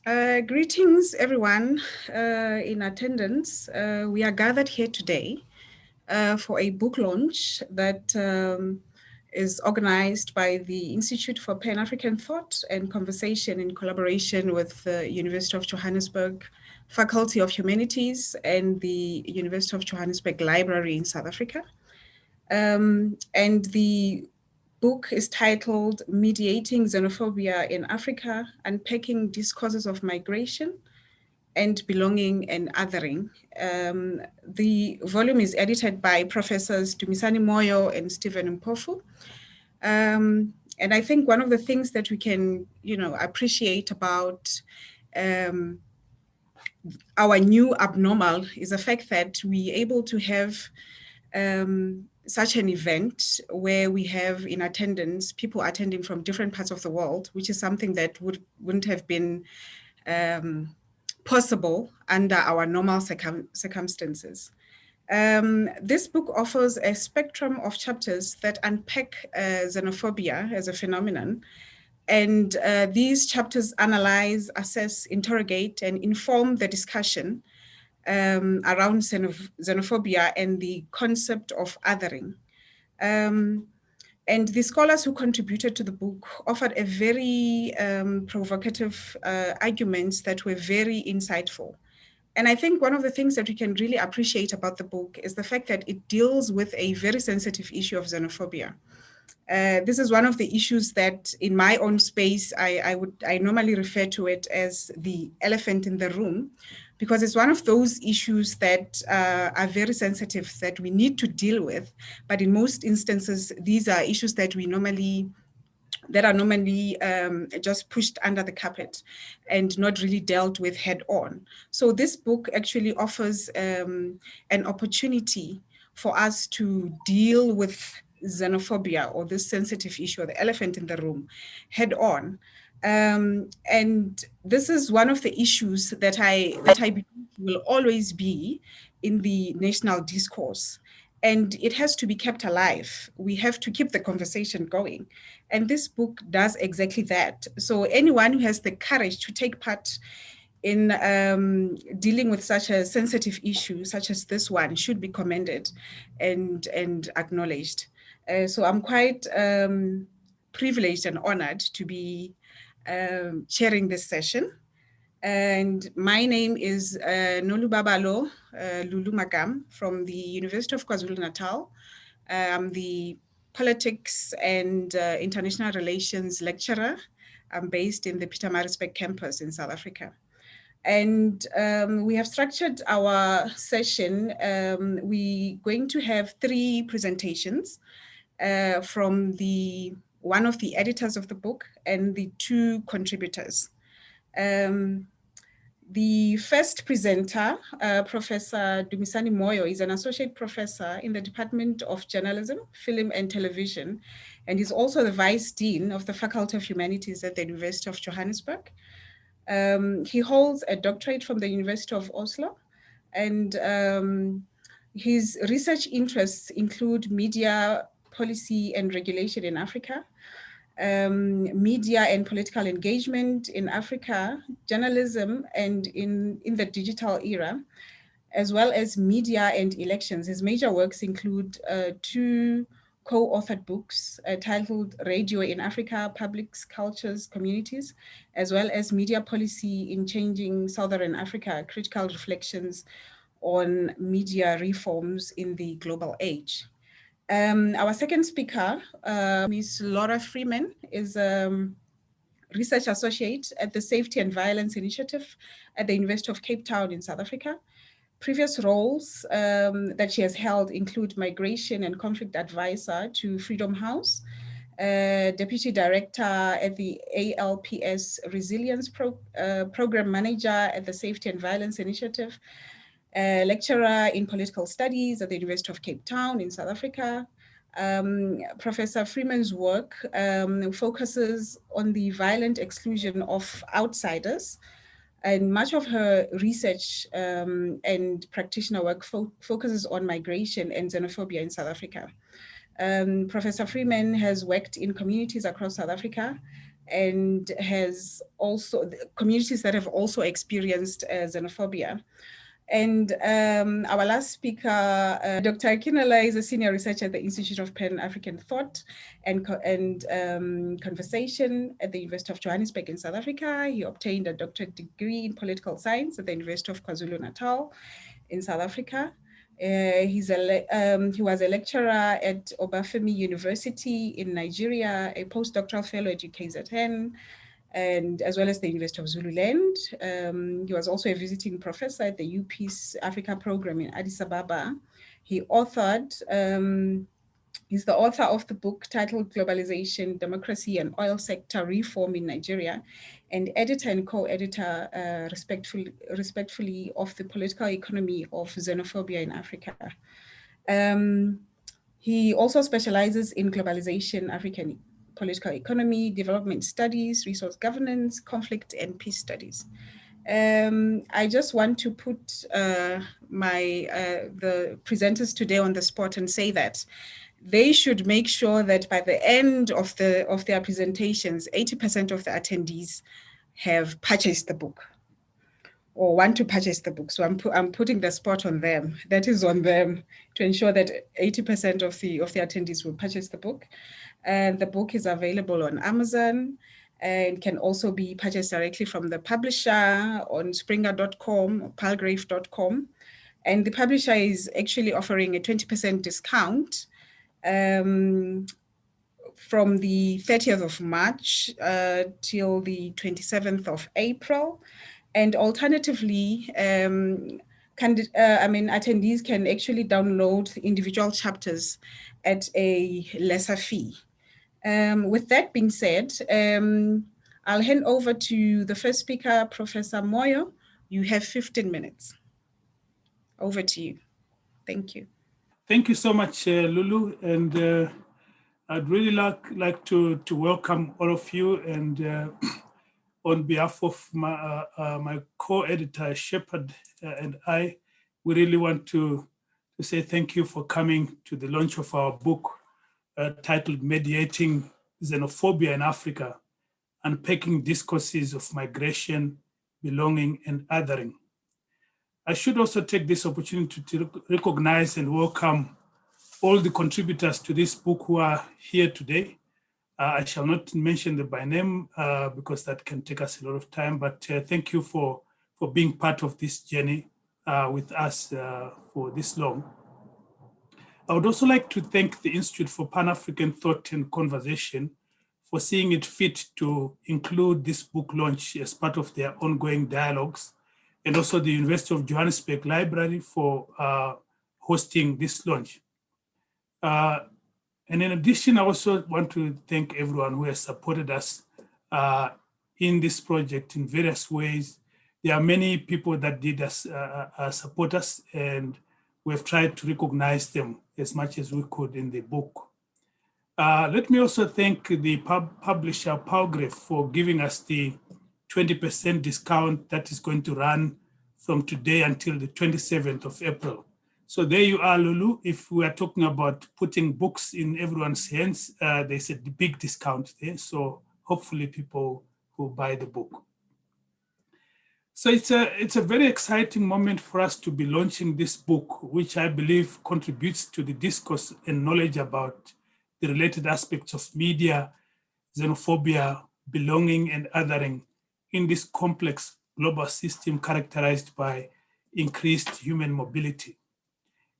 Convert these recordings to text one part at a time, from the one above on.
Greetings, everyone in attendance. We are gathered here today for a book launch that is organized by the Institute for Pan-African Thought and Conversation in collaboration with the University of Johannesburg Faculty of Humanities and the University of Johannesburg Library in South Africa. And the book is titled Mediating Xenophobia in Africa, Unpacking Discourses of Migration and Belonging and Othering. The volume is edited by Professors Dumisani Moyo and Stephen Mpofu. And I think one of the things that we can, appreciate about our new abnormal is the fact that we're able to have such an event where we have in attendance people attending from different parts of the world, which is something that wouldn't have been possible under our normal circumstances. This book offers a spectrum of chapters that unpack xenophobia as a phenomenon. And these chapters analyze, assess, interrogate, and inform the discussion around xenophobia and the concept of othering. And the scholars who contributed to the book offered a very provocative arguments that were very insightful. And I think one of the things that we can really appreciate about the book is the fact that it deals with a very sensitive issue of xenophobia. This is one of the issues that in my own space, I normally refer to it as the elephant in the room, because it's one of those issues that are very sensitive that we need to deal with. But in most instances, these are issues that are normally just pushed under the carpet and not really dealt with head on. So this book actually offers an opportunity for us to deal with xenophobia, or this sensitive issue, or the elephant in the room, head on. And this is one of the issues that I believe will always be in the national discourse. And it has to be kept alive. We have to keep the conversation going. And this book does exactly that. So anyone who has the courage to take part in dealing with such a sensitive issue, such as this one, should be commended and acknowledged. So I'm quite privileged and honored to be chairing this session. And my name is Nolu Babalo Lulu Magam from the University of KwaZulu-Natal. I'm the Politics and International Relations lecturer. I'm based in the Pietermaritzburg campus in South Africa. And we have structured our session. We're going to have 3 presentations from one of the editors of the book and the 2 contributors. The first presenter, Professor Dumisani Moyo, is an associate professor in the Department of Journalism, Film and Television, and he's also the Vice Dean of the Faculty of Humanities at the University of Johannesburg. He holds a doctorate from the University of Oslo, and his research interests include media policy and regulation in Africa, media and political engagement in Africa, journalism and in the digital era, as well as media and elections. His major works include 2 co-authored books titled Radio in Africa, Publics, Cultures, Communities, as well as Media Policy in Changing Southern Africa, Critical Reflections on Media Reforms in the Global Age. Our second speaker, Ms. Laura Freeman, is a research associate at the Safety and Violence Initiative at the University of Cape Town in South Africa. Previous roles that she has held include migration and conflict advisor to Freedom House, deputy director at the ALPS Resilience Program Manager at the Safety and Violence Initiative, lecturer in political studies at the University of Cape Town in South Africa. Professor Freeman's work focuses on the violent exclusion of outsiders, and much of her research and practitioner work focuses on migration and xenophobia in South Africa. Professor Freeman has worked in communities across South Africa and has also communities that have also experienced xenophobia. And our last speaker, Dr. Kinala, is a senior researcher at the Institute of Pan-African Thought and Conversation at the University of Johannesburg in South Africa. He obtained a doctorate degree in political science at the University of KwaZulu-Natal in South Africa. He was a lecturer at Obafemi University in Nigeria, a postdoctoral fellow at UKZN, and as well as the University of Zululand. He was also a visiting professor at the UPeace Africa program in Addis Ababa. He authored, he's the author of the book titled Globalization, Democracy and Oil Sector Reform in Nigeria, and editor and co-editor, respectfully, of the political economy of xenophobia in Africa. He also specializes in globalization, African political economy, development studies, resource governance, conflict and peace studies. I just want to put the presenters today on the spot and say that they should make sure that by the end of their presentations, 80% of the attendees have purchased the book or want to purchase the book. So I'm putting the spot on them. That is on them to ensure that 80% of the attendees will purchase the book. And the book is available on Amazon and can also be purchased directly from the publisher on springer.com or palgrave.com. And the publisher is actually offering a 20% discount from the 30th of March till the 27th of April. And alternatively, attendees can actually download individual chapters at a lesser fee. With that being said, I'll hand over to the first speaker, Professor Moyo. You have 15 minutes. Over to you. Thank you. Thank you so much, Lulu. And I'd really like to welcome all of you. And on behalf of my co-editor, Shepard, and I, we really want to say thank you for coming to the launch of our book titled Mediating Xenophobia in Africa, Unpacking Discourses of Migration, Belonging, and Othering. I should also take this opportunity to recognize and welcome all the contributors to this book who are here today. I shall not mention them by name because that can take us a lot of time, but thank you for being part of this journey with us for this long. I would also like to thank the Institute for Pan-African Thought and Conversation for seeing it fit to include this book launch as part of their ongoing dialogues, and also the University of Johannesburg Library for hosting this launch. And in addition, I also want to thank everyone who has supported us in this project in various ways. There are many people that did support us, and we have tried to recognize them as much as we could in the book. Let me also thank the publisher, Palgrave, for giving us the 20% discount that is going to run from today until the 27th of April. So there you are, Lulu. If we are talking about putting books in everyone's hands, there's a big discount there. So hopefully people will buy the book. So it's a very exciting moment for us to be launching this book, which I believe contributes to the discourse and knowledge about the related aspects of media, xenophobia, belonging, and othering in this complex global system characterized by increased human mobility.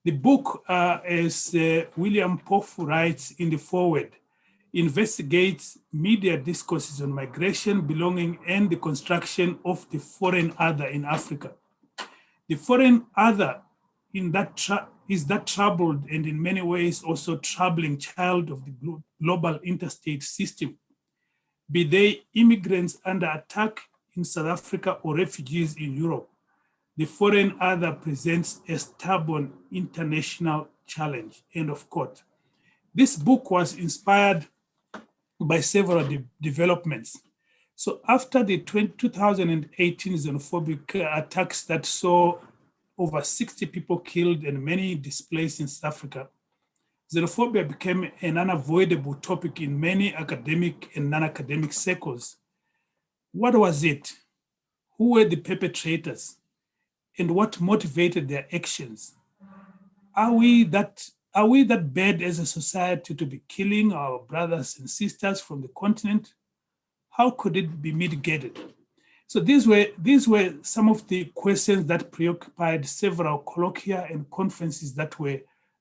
The book, as William Poff writes in the foreword, investigates media discourses on migration, belonging, and the construction of the foreign other in Africa. The foreign other is that troubled and in many ways also troubling child of the global interstate system, be they immigrants under attack in South Africa or refugees in Europe. The foreign other presents a stubborn international challenge, end of quote. This book was inspired by several developments. So after the 2018 xenophobic attacks that saw over 60 people killed and many displaced in South Africa, xenophobia became an unavoidable topic in many academic and non-academic circles. What was it? Who were the perpetrators? And what motivated their actions? Are we that bad as a society to be killing our brothers and sisters from the continent? How could it be mitigated? So these were some of the questions that preoccupied several colloquia and conferences that were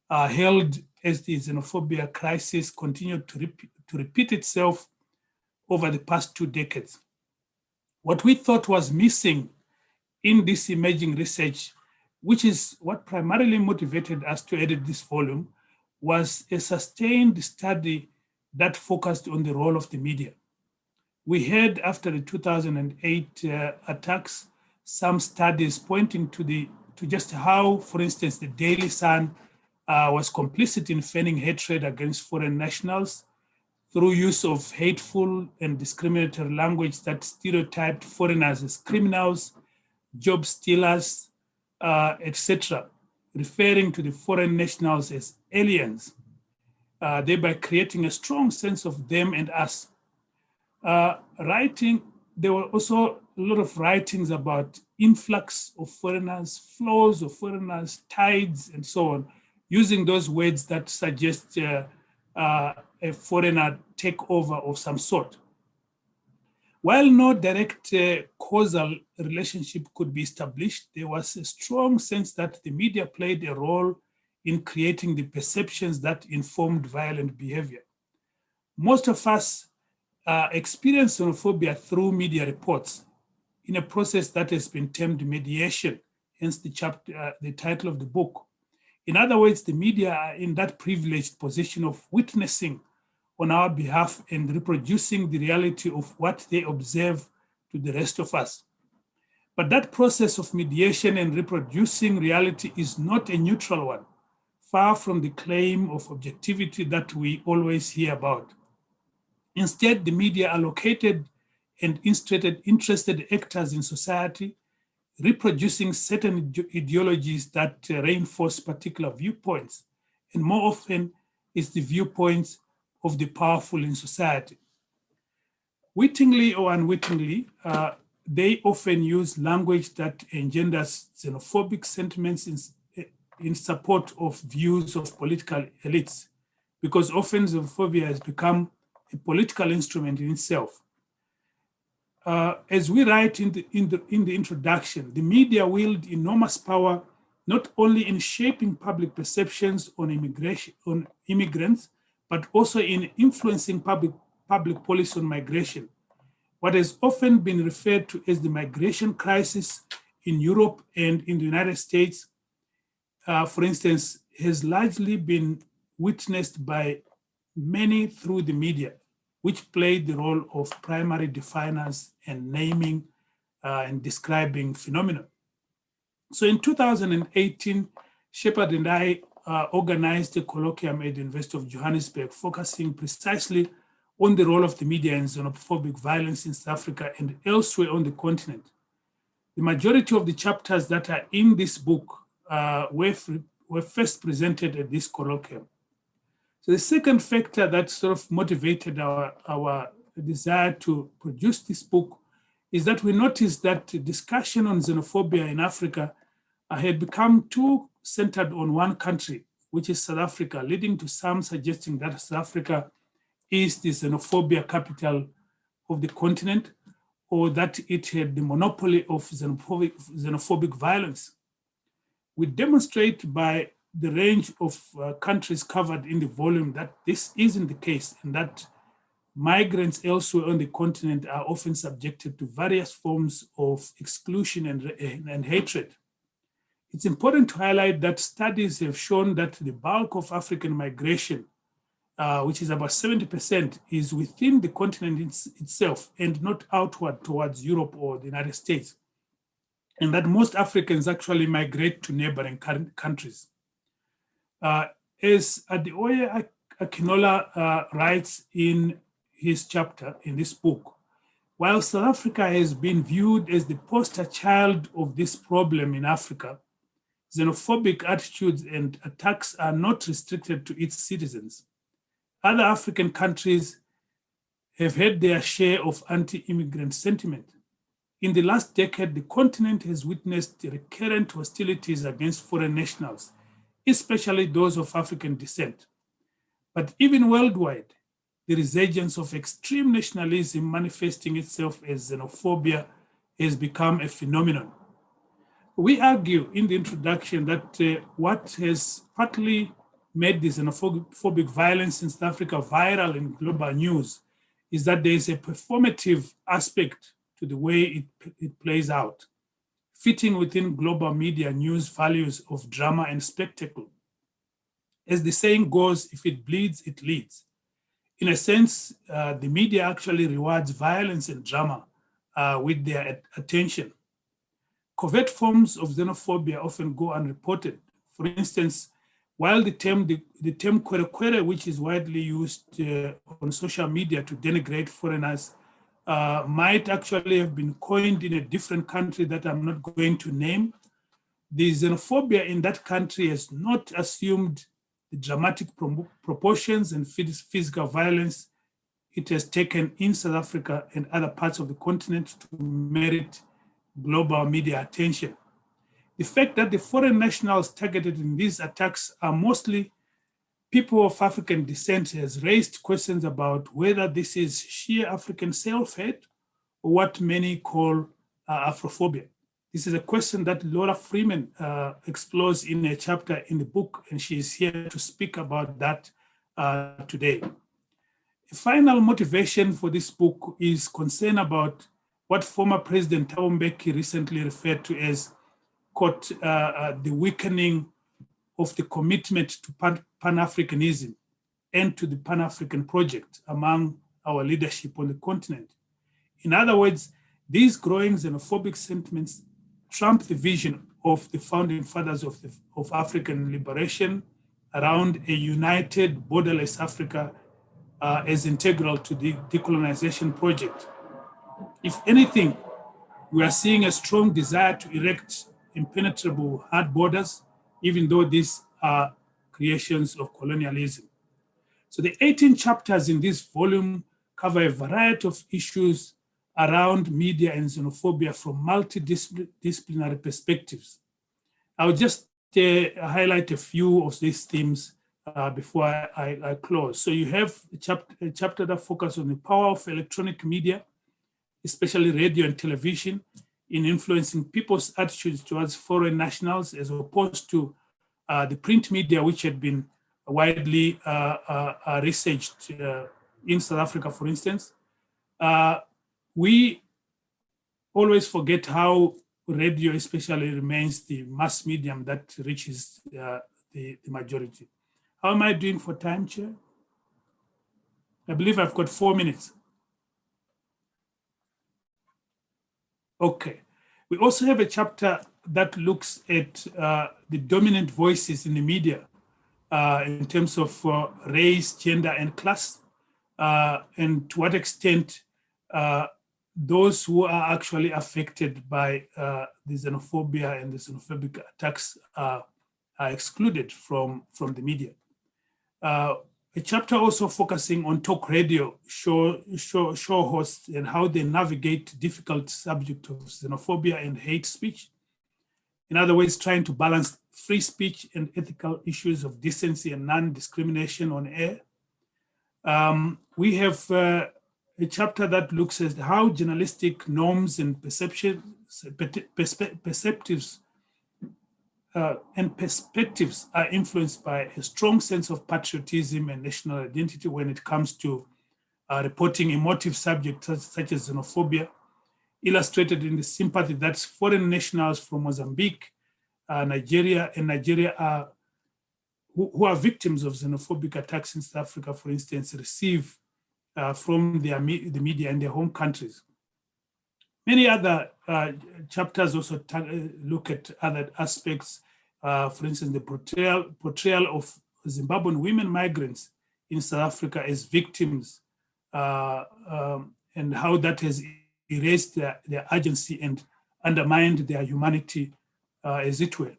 held as the xenophobia crisis continued to repeat itself over the past 2 decades. What we thought was missing in this emerging research, which is what primarily motivated us to edit this volume, was a sustained study that focused on the role of the media. We had, after the 2008 attacks, some studies pointing to just how, for instance, the Daily Sun was complicit in fanning hatred against foreign nationals through use of hateful and discriminatory language that stereotyped foreigners as criminals, job stealers, etc., referring to the foreign nationals as aliens, thereby creating a strong sense of them and us. There were also a lot of writings about influx of foreigners, flows of foreigners, tides, and so on, using those words that suggest a foreigner takeover of some sort. While no direct causal relationship could be established, there was a strong sense that the media played a role in creating the perceptions that informed violent behavior. Most of us experience xenophobia through media reports in a process that has been termed mediation, hence the title of the book. In other words, the media are in that privileged position of witnessing on our behalf and reproducing the reality of what they observe to the rest of us. But that process of mediation and reproducing reality is not a neutral one, far from the claim of objectivity that we always hear about. Instead, the media allocated and interested actors in society, reproducing certain ideologies that reinforce particular viewpoints, and more often it's the viewpoints of the powerful in society. Wittingly or unwittingly, they often use language that engenders xenophobic sentiments in support of views of political elites, because often xenophobia has become a political instrument in itself. As we write in the introduction, the media wield enormous power not only in shaping public perceptions on immigrants, but also in influencing public policy on migration. What has often been referred to as the migration crisis in Europe and in the United States, for instance, has largely been witnessed by many through the media, which played the role of primary definers and naming and describing phenomena. So in 2018, Shepard and I organized a colloquium at the University of Johannesburg, focusing precisely on the role of the media in xenophobic violence in South Africa and elsewhere on the continent. The majority of the chapters that are in this book were first presented at this colloquium. So the second factor that sort of motivated our desire to produce this book is that we noticed that the discussion on xenophobia in Africa had become too centered on one country, which is South Africa, leading to some suggesting that South Africa is the xenophobia capital of the continent, or that it had the monopoly of xenophobic violence. We demonstrate by the range of countries covered in the volume that this isn't the case, and that migrants elsewhere on the continent are often subjected to various forms of exclusion and hatred. It's important to highlight that studies have shown that the bulk of African migration, which is about 70%, is within the continent itself and not outward towards Europe or the United States. And that most Africans actually migrate to neighboring countries. As Adeoye Akinola writes in his chapter in this book, while South Africa has been viewed as the poster child of this problem in Africa, xenophobic attitudes and attacks are not restricted to its citizens. Other African countries have had their share of anti-immigrant sentiment. In the last decade, the continent has witnessed recurrent hostilities against foreign nationals, especially those of African descent. But even worldwide, the resurgence of extreme nationalism manifesting itself as xenophobia has become a phenomenon. We argue in the introduction that what has partly made the xenophobic violence in South Africa viral in global news is that there is a performative aspect to the way it plays out, fitting within global media news values of drama and spectacle. As the saying goes, if it bleeds, it leads. In a sense, the media actually rewards violence and drama with their attention. Covert forms of xenophobia often go unreported. For instance, while the term kwere, which is widely used on social media to denigrate foreigners, might actually have been coined in a different country that I'm not going to name, the xenophobia in that country has not assumed the dramatic proportions and physical violence it has taken in South Africa and other parts of the continent to merit global media attention. The fact that the foreign nationals targeted in these attacks are mostly people of African descent has raised questions about whether this is sheer African self-hate or what many call Afrophobia. This is a question that Laura Freeman explores in a chapter in the book, and she is here to speak about that today. The final motivation for this book is concern about what former President Thabo Mbeki recently referred to as, quote, the weakening of the commitment to Pan-Africanism and to the Pan-African project among our leadership on the continent. In other words, these growing xenophobic sentiments trump the vision of the founding fathers of African liberation around a united, borderless Africa as integral to the decolonization project. If anything, we are seeing a strong desire to erect impenetrable hard borders, even though these are creations of colonialism. So the 18 chapters in this volume cover a variety of issues around media and xenophobia from multidisciplinary perspectives. I'll just highlight a few of these themes before I close. So you have a chapter that focuses on the power of electronic media, especially radio and television, in influencing people's attitudes towards foreign nationals as opposed to the print media, which had been widely researched in South Africa, for instance. We always forget how radio especially remains the mass medium that reaches the majority. How am I doing for time, Chair? I believe I've got 4 minutes. Okay. We also have a chapter that looks at the dominant voices in the media in terms of race, gender, and class, and to what extent those who are actually affected by the xenophobia and the xenophobic attacks are excluded from the media. A chapter also focusing on talk radio show hosts and how they navigate difficult subject of xenophobia and hate speech. In other words, trying to balance free speech and ethical issues of decency and non-discrimination on air. We have a chapter that looks at how journalistic norms and perceptives are influenced by a strong sense of patriotism and national identity when it comes to reporting emotive subjects such as xenophobia, illustrated in the sympathy that foreign nationals from Mozambique, Nigeria are, who are victims of xenophobic attacks in South Africa, for instance, receive from the media in their home countries. Many other chapters also look at other aspects, for instance, the portrayal of Zimbabwean women migrants in South Africa as victims and how that has erased their agency and undermined their humanity, as it were.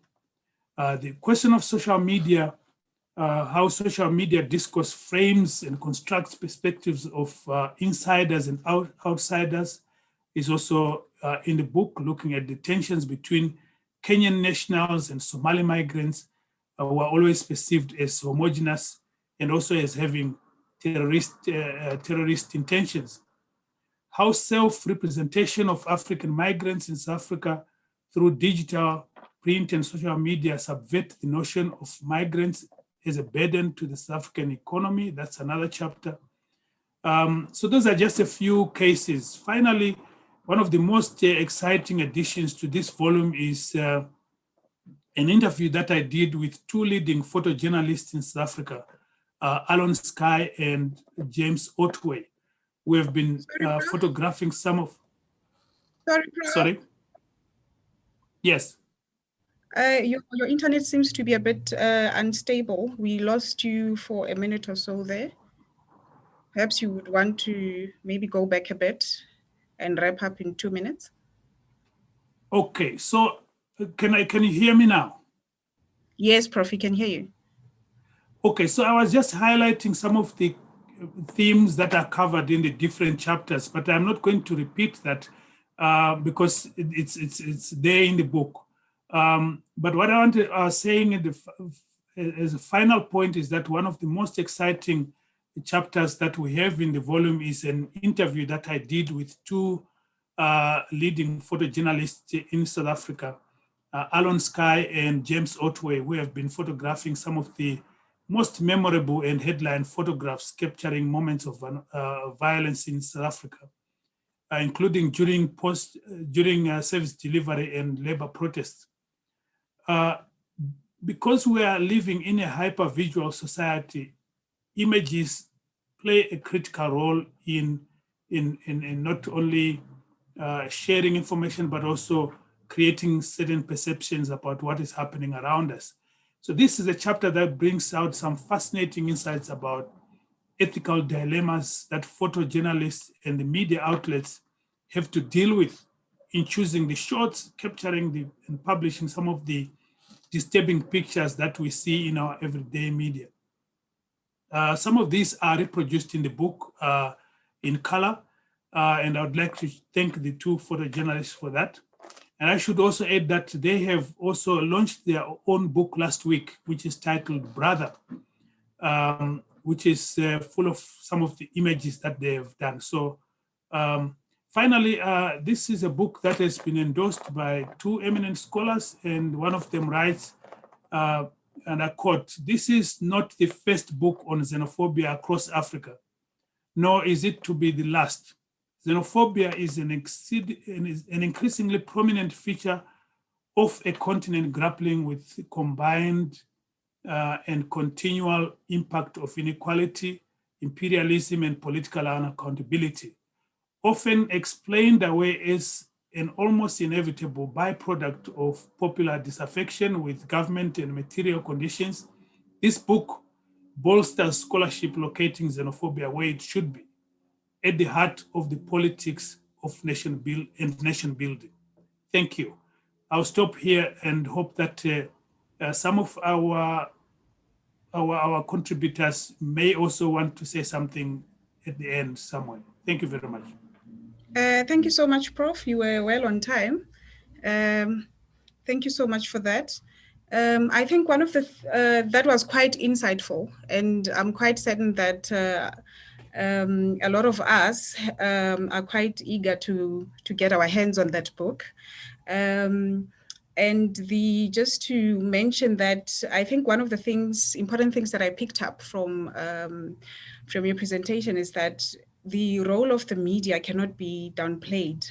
The question of social media, how social media discourse frames and constructs perspectives of insiders and outsiders is also in the book, looking at the tensions between Kenyan nationals and Somali migrants who are always perceived as homogenous and also as having terrorist intentions. How self-representation of African migrants in South Africa through digital, print, and social media subvert the notion of migrants as a burden to the South African economy. That's another chapter. So those are just a few cases. Finally, one of the most exciting additions to this volume is an interview that I did with two leading photojournalists in South Africa, Alon Sky and James Otway, who have been photographing some of... Sorry? Yes. Your internet seems to be a bit unstable. We lost you for a minute or so there. Perhaps you would want to maybe go back a bit and wrap up in 2 minutes. Okay, so can you hear me now? Yes, Prof, we can hear you. Okay, so I was just highlighting some of the themes that are covered in the different chapters, but I'm not going to repeat that because it's there in the book. But what I want to saying as a final point is that one of the most exciting chapters that we have in the volume is an interview that I did with two leading photojournalists in South Africa, Alon Sky and James Otway, who have been photographing some of the most memorable and headline photographs capturing moments of violence in South Africa, including during service delivery and labor protests. Because we are living in a hyper-visual society, images play a critical role in not only sharing information, but also creating certain perceptions about what is happening around us. So this is a chapter that brings out some fascinating insights about ethical dilemmas that photojournalists and the media outlets have to deal with in choosing the shots, capturing and publishing some of the disturbing pictures that we see in our everyday media. Some of these are reproduced in the book in color, and I would like to thank the two photojournalists for that. And I should also add that they have also launched their own book last week, which is titled Brother, which is full of some of the images that they have done. So finally, this is a book that has been endorsed by two eminent scholars, and one of them writes, and I quote, "This is not the first book on xenophobia across Africa, nor is it to be the last. Xenophobia is an increasingly prominent feature of a continent grappling with combined and continual impact of inequality, imperialism, and political unaccountability, often explained away as an almost inevitable byproduct of popular disaffection with government and material conditions. This book bolsters scholarship locating xenophobia where it should be, at the heart of the politics of nation building." Thank you. I'll stop here and hope that some of our contributors may also want to say something at the end somewhere. Thank you very much. Thank you so much, Prof. You were well on time. Thank you so much for that. I think one of the, that was quite insightful, and I'm quite certain that a lot of us are quite eager to get our hands on that book. And just to mention that, I think one of the important things that I picked up from your presentation is that the role of the media cannot be downplayed,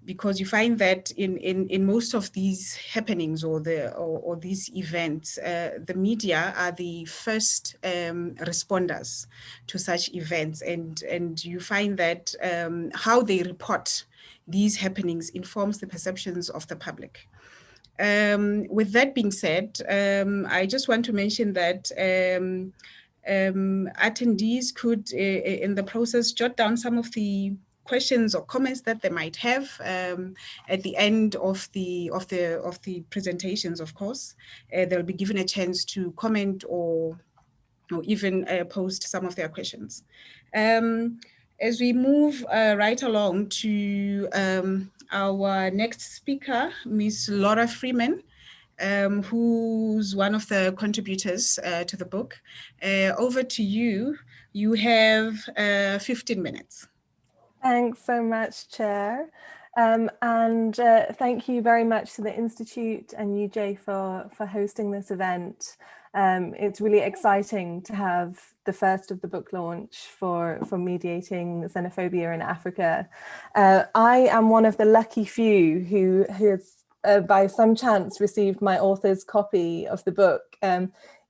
because you find that in most of these happenings or these events, the media are the first responders to such events, and you find that how they report these happenings informs the perceptions of the public. With that being said, I just want to mention that attendees could, in the process, jot down some of the questions or comments that they might have at the end of the presentations. Of course, they'll be given a chance to comment or even post some of their questions. As we move right along to our next speaker, Ms. Laura Freeman, who's one of the contributors to the book. Over to you. You have 15 minutes. Thanks so much, Chair. And thank you very much to the Institute and UJ for hosting this event. It's really exciting to have the first of the book launch for Mediating Xenophobia in Africa. I am one of the lucky few who has, by some chance, received my author's copy of the book.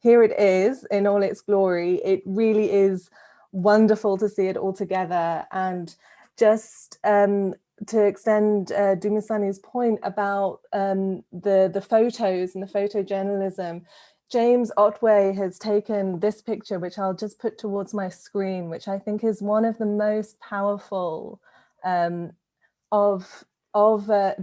Here it is in all its glory. It really is wonderful to see it all together. And just to extend Dumisani's point about the photos and the photojournalism, James Otway has taken this picture, which I'll just put towards my screen, which I think is one of the most powerful of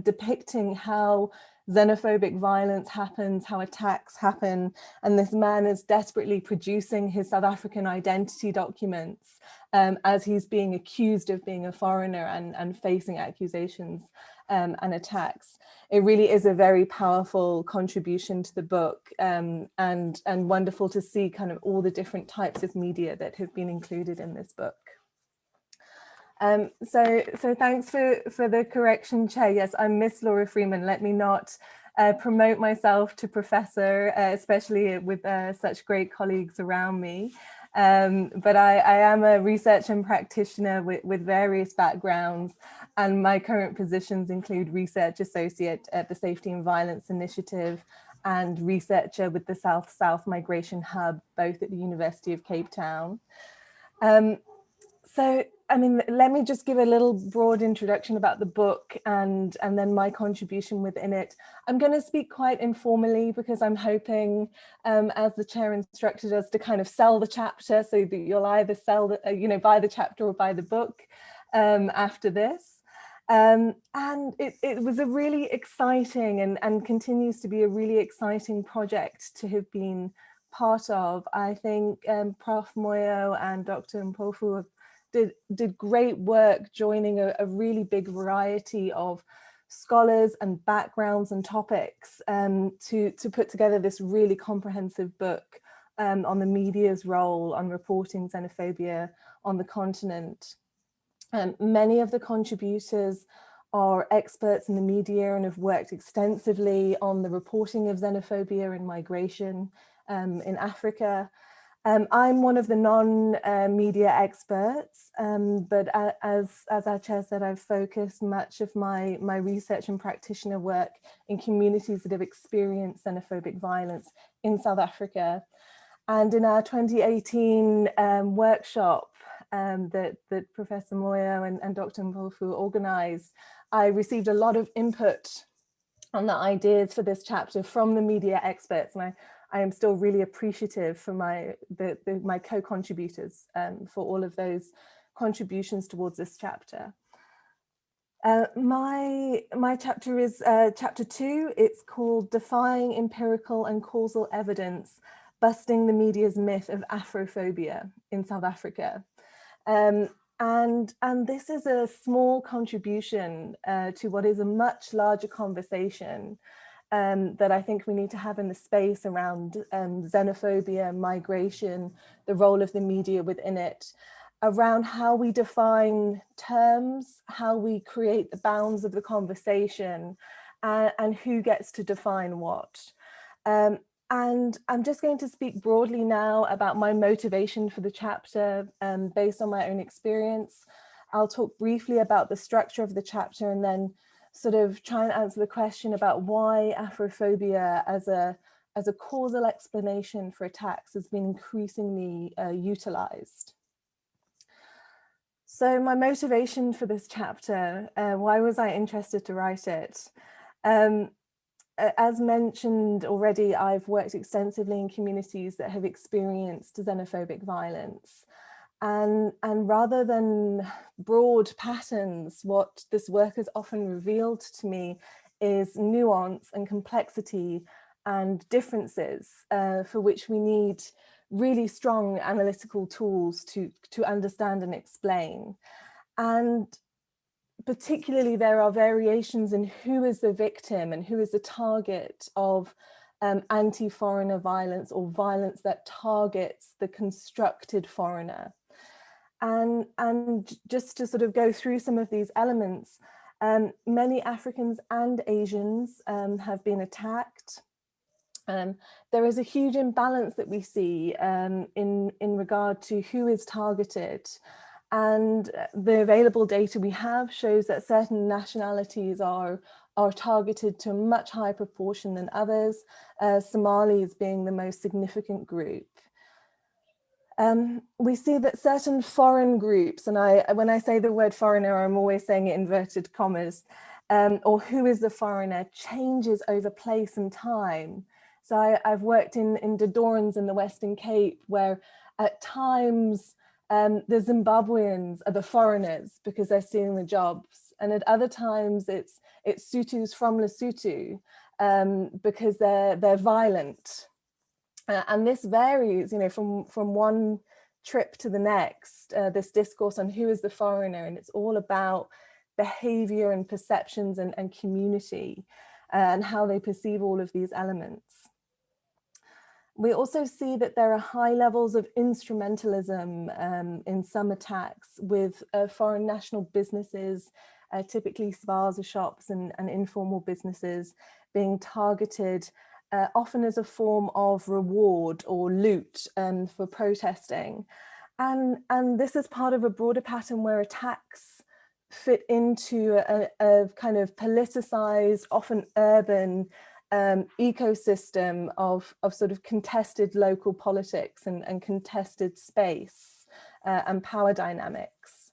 depicting how xenophobic violence happens, how attacks happen, and this man is desperately producing his South African identity documents as he's being accused of being a foreigner and facing accusations and attacks. It really is a very powerful contribution to the book, and wonderful to see kind of all the different types of media that have been included in this book. So thanks for the correction, Chair. Yes, I'm Miss Laura Freeman. Let me not promote myself to professor, especially with such great colleagues around me. But I am a researcher and practitioner with various backgrounds, and my current positions include research associate at the Safety and Violence Initiative and researcher with the South-South Migration Hub, both at the University of Cape Town. So, I mean, let me just give a little broad introduction about the book and then my contribution within it. I'm going to speak quite informally because I'm hoping, as the chair instructed us, to kind of sell the chapter, so that you'll either sell the, buy the chapter or buy the book after this. And it was a really exciting and continues to be a really exciting project to have been part of. I think Prof. Moyo and Dr. Mpofu did great work joining a really big variety of scholars and backgrounds and topics to put together this really comprehensive book on the media's role on reporting xenophobia on the continent. Many of the contributors are experts in the media and have worked extensively on the reporting of xenophobia and migration in Africa. I'm one of the non-media experts, but as our chair said, I've focused much of my research and practitioner work in communities that have experienced xenophobic violence in South Africa. And in our 2018 workshop that Professor Moyo and Dr. Mpofu organized, I received a lot of input on the ideas for this chapter from the media experts, and I am still really appreciative for my co-contributors for all of those contributions towards this chapter. My chapter is chapter 2. It's called Defying Empirical and Causal Evidence, Busting the Media's Myth of Afrophobia in South Africa. And this is a small contribution to what is a much larger conversation that I think we need to have in the space around xenophobia, migration, the role of the media within it, around how we define terms, how we create the bounds of the conversation, and who gets to define what. And I'm just going to speak broadly now about my motivation for the chapter based on my own experience. I'll talk briefly about the structure of the chapter and then sort of try and answer the question about why Afrophobia as a causal explanation for attacks has been increasingly utilized. So my motivation for this chapter, why was I interested to write it? As mentioned already, I've worked extensively in communities that have experienced xenophobic violence. And rather than broad patterns, what this work has often revealed to me is nuance and complexity and differences for which we need really strong analytical tools to understand and explain. And particularly there are variations in who is the victim and who is the target of anti-foreigner violence, or violence that targets the constructed foreigner. And just to sort of go through some of these elements, many Africans and Asians have been attacked. There is a huge imbalance that we see in regard to who is targeted. And the available data we have shows that certain nationalities are targeted to a much higher proportion than others, Somalis being the most significant group. We see that certain foreign groups, and when I say the word foreigner, I'm always saying it in inverted commas, or who is the foreigner, changes over place and time. So I've worked in Dodorans in the Western Cape, where at times the Zimbabweans are the foreigners because they're stealing the jobs, and at other times it's Sutus from Lesotho because they're violent. And this varies, you know, from one trip to the next, this discourse on who is the foreigner, and it's all about behavior and perceptions and community and how they perceive all of these elements. We also see that there are high levels of instrumentalism in some attacks, with foreign national businesses, typically spaza shops and informal businesses, being targeted often as a form of reward or loot for protesting. And this is part of a broader pattern where attacks fit into a kind of politicized, often urban ecosystem of sort of contested local politics and contested space and power dynamics.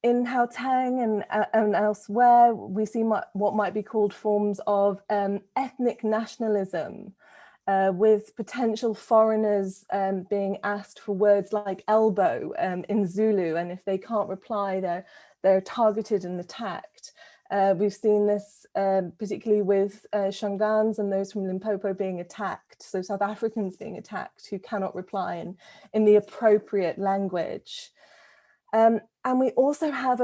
In Gauteng and elsewhere, we see what might be called forms of ethnic nationalism, with potential foreigners being asked for words like elbow in Zulu, and if they can't reply, they're targeted and attacked. We've seen this particularly with Shangans and those from Limpopo being attacked, so South Africans being attacked who cannot reply in the appropriate language. And we also have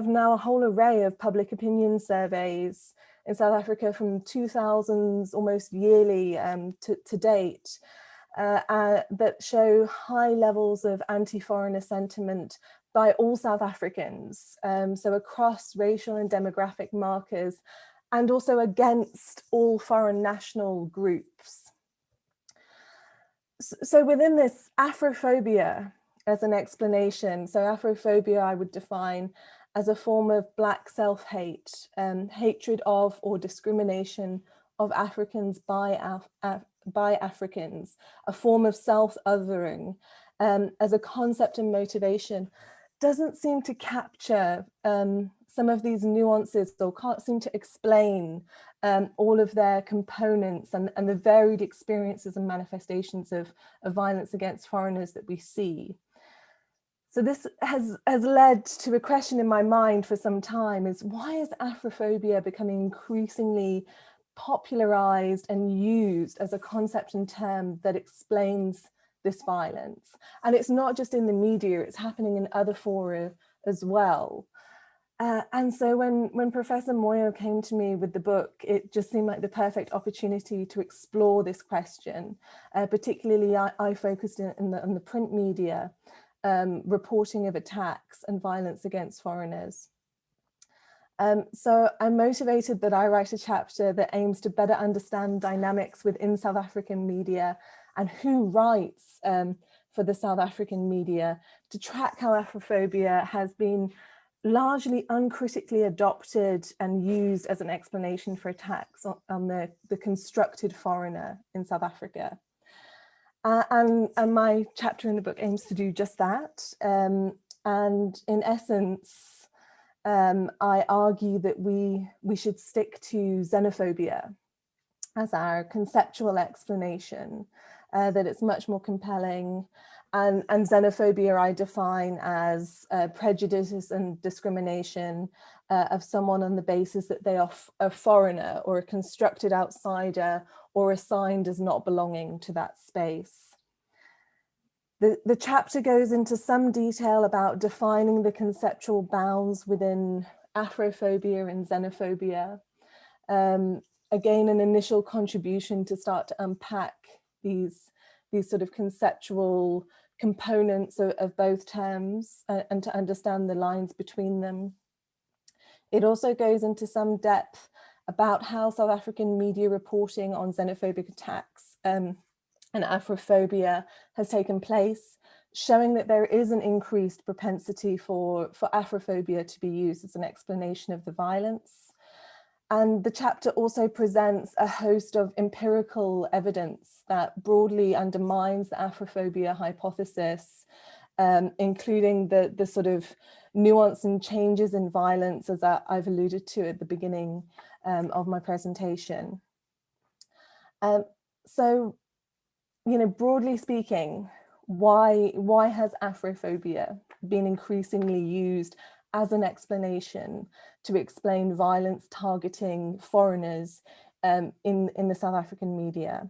now a whole array of public opinion surveys in South Africa from 2000s, almost yearly to date, that show high levels of anti-foreigner sentiment by all South Africans, so across racial and demographic markers, and also against all foreign national groups. So within this, Afrophobia as an explanation. So Afrophobia I would define as a form of Black self-hate, hatred of or discrimination of Africans by Africans, a form of self-othering as a concept and motivation, doesn't seem to capture some of these nuances, or can't seem to explain all of their components and the varied experiences and manifestations of violence against foreigners that we see. So this has led to a question in my mind for some time: is why is Afrophobia becoming increasingly popularized and used as a concept and term that explains this violence? And it's not just in the media, it's happening in other fora as well. And so when Professor Moyo came to me with the book, it just seemed like the perfect opportunity to explore this question. Particularly, I focused on the print media, reporting of attacks and violence against foreigners. So I'm motivated that I write a chapter that aims to better understand dynamics within South African media and who writes for the South African media, to track how Afrophobia has been largely uncritically adopted and used as an explanation for attacks on the constructed foreigner in South Africa. And my chapter in the book aims to do just that. And in essence, I argue that we should stick to xenophobia as our conceptual explanation, that it's much more compelling, And xenophobia I define as prejudice and discrimination of someone on the basis that they are a foreigner or a constructed outsider or assigned as not belonging to that space. The chapter goes into some detail about defining the conceptual bounds within Afrophobia and xenophobia. Again, an initial contribution to start to unpack these sort of conceptual components of both terms and to understand the lines between them. It also goes into some depth about how South African media reporting on xenophobic attacks and Afrophobia has taken place, showing that there is an increased propensity for Afrophobia to be used as an explanation of the violence. And the chapter also presents a host of empirical evidence that broadly undermines the Afrophobia hypothesis, including the sort of nuance and changes in violence, as I've alluded to at the beginning of my presentation. So, you know, broadly speaking, why has Afrophobia been increasingly used as an explanation to explain violence targeting foreigners in the South African media?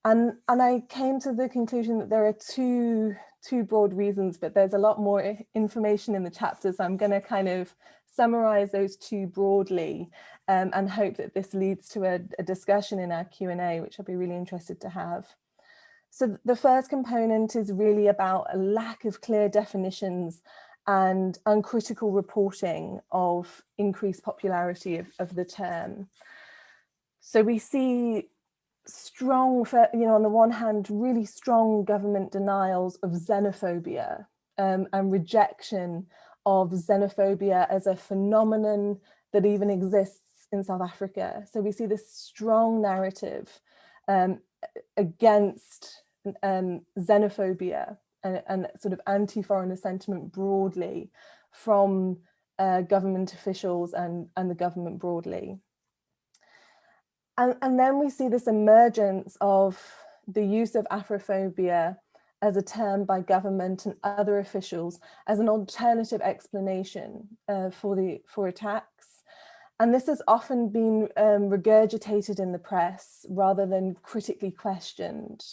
And I came to the conclusion that there are two broad reasons, but there's a lot more information in the chapter, so I'm going to kind of summarize those two broadly and hope that this leads to a discussion in our Q&A, which I'll be really interested to have. So the first component is really about a lack of clear definitions and uncritical reporting of increased popularity of the term. So we see strong, you know, on the one hand, really strong government denials of xenophobia and rejection of xenophobia as a phenomenon that even exists in South Africa. So we see this strong narrative against xenophobia and sort of anti-foreigner sentiment broadly from government officials and the government broadly. And then we see this emergence of the use of Afrophobia as a term by government and other officials as an alternative explanation for attacks. And this has often been regurgitated in the press rather than critically questioned.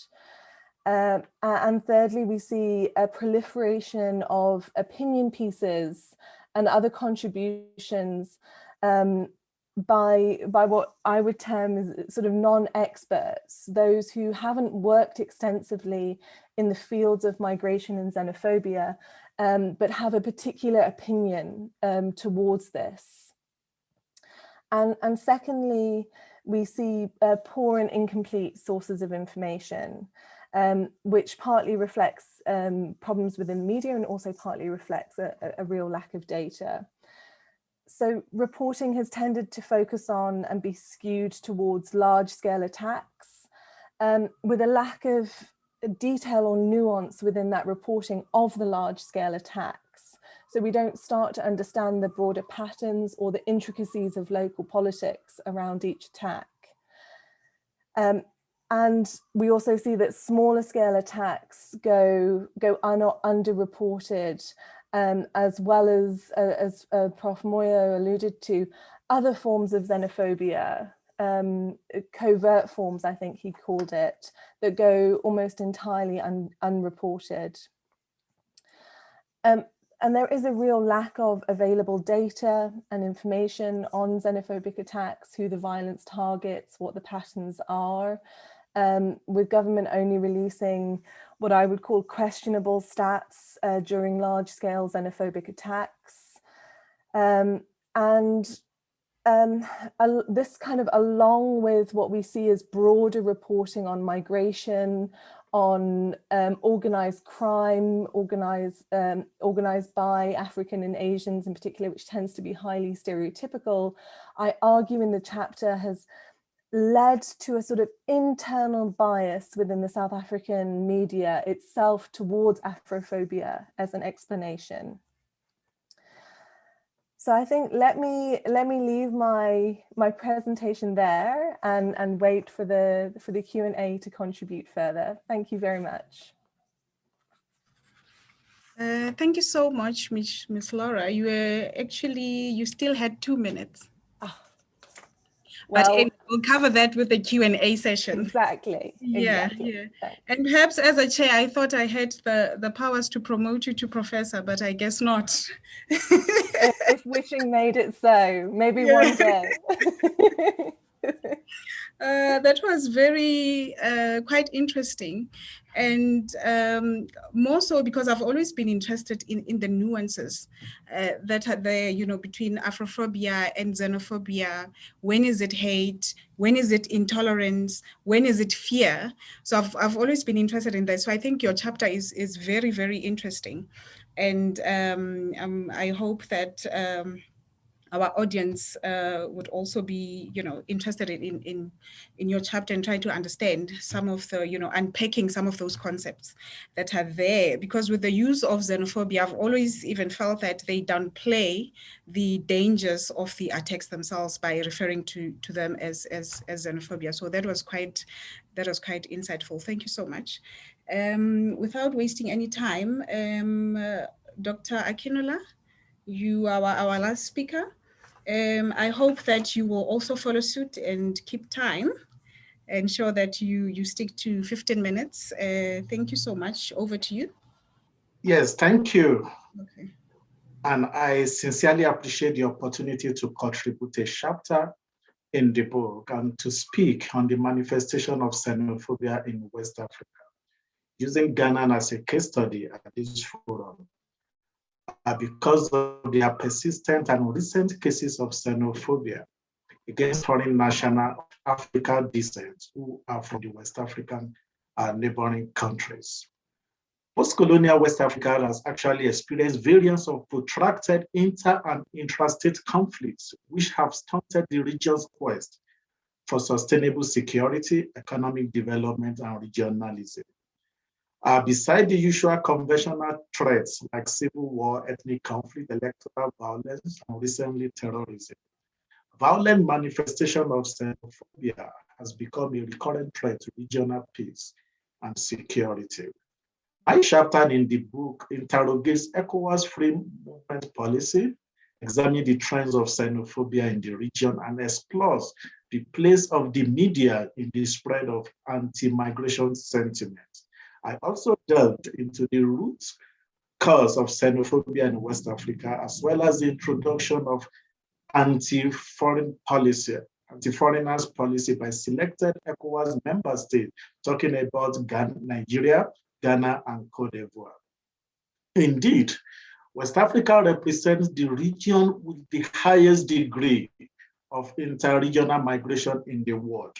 And thirdly, we see a proliferation of opinion pieces and other contributions by what I would term as sort of non-experts, those who haven't worked extensively in the fields of migration and xenophobia, but have a particular opinion towards this. And secondly, we see poor and incomplete sources of information, which partly reflects problems within media and also partly reflects a real lack of data. So reporting has tended to focus on and be skewed towards large-scale attacks, with a lack of detail or nuance within that reporting of the large-scale attacks. So we don't start to understand the broader patterns or the intricacies of local politics around each attack. And we also see that smaller scale attacks go underreported, as well as Prof. Moyo alluded to, other forms of xenophobia, covert forms, I think he called it, that go almost entirely unreported. And there is a real lack of available data and information on xenophobic attacks, who the violence targets, what the patterns are, with government only releasing what I would call questionable stats during large-scale xenophobic attacks. This kind of, along with what we see as broader reporting on migration, on organized crime, organized by African and Asians in particular, which tends to be highly stereotypical, I argue in the chapter has led to a sort of internal bias within the South African media itself towards Afrophobia as an explanation. So I think let me leave my presentation there and wait for the Q&A to contribute further. Thank you very much. Thank you so much, Miss Laura. You still had 2 minutes. Oh, But well, we'll cover that with the Q&A session. exactly. Yeah. Thanks. And perhaps as a chair, I thought I had the powers to promote you to professor, but I guess not. if wishing made it so, maybe one day. That was very quite interesting, and more so because I've always been interested in the nuances that are there, between Afrophobia and xenophobia. When is it hate? When is it intolerance? When is it fear? So I've always been interested in that. So I think your chapter is very, very interesting, and I hope that our audience would also be, interested in your chapter and try to understand some of the, unpacking some of those concepts that are there. Because with the use of xenophobia, I've always even felt that they downplay the dangers of the attacks themselves by referring to them as xenophobia. So that was quite insightful. Thank you so much. Without wasting any time, Dr. Akinola, you are our last speaker. I hope that you will also follow suit and keep time. Ensure that you stick to 15 minutes. Thank you so much. Over to you. Yes, thank you. Okay. And I sincerely appreciate the opportunity to contribute a chapter in the book and to speak on the manifestation of xenophobia in West Africa, using Ghana as a case study at this forum. Because of their persistent and recent cases of xenophobia against foreign nationals of African descent who are from the West African neighboring countries. Post-colonial West Africa has actually experienced variants of protracted inter- and intrastate conflicts, which have stunted the region's quest for sustainable security, economic development, and regionalism. Beside the usual conventional threats like civil war, ethnic conflict, electoral violence, and recently terrorism, violent manifestation of xenophobia has become a recurrent threat to regional peace and security. My chapter in the book interrogates ECOWAS free movement policy, examines the trends of xenophobia in the region, and explores the place of the media in the spread of anti-migration sentiment. I also delved into the root cause of xenophobia in West Africa, as well as the introduction of anti-foreigners policy by selected ECOWAS member states, talking about Ghana, Nigeria, Ghana, and Cote d'Ivoire. Indeed, West Africa represents the region with the highest degree of inter-regional migration in the world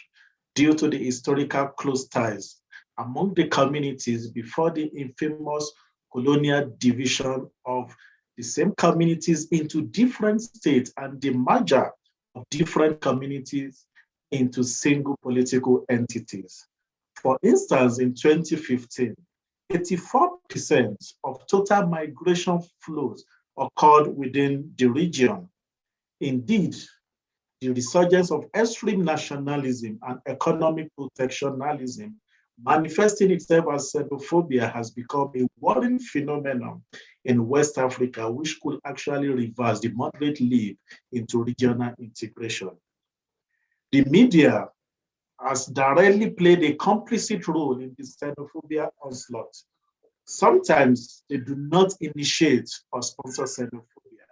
due to the historical close ties among the communities before the infamous colonial division of the same communities into different states and the merger of different communities into single political entities. For instance, in 2015, 84% of total migration flows occurred within the region. Indeed, the resurgence of extreme nationalism and economic protectionism manifesting itself as xenophobia has become a worrying phenomenon in West Africa, which could actually reverse the moderate leap into regional integration. The media has directly played a complicit role in the xenophobia onslaught. Sometimes they do not initiate or sponsor xenophobia,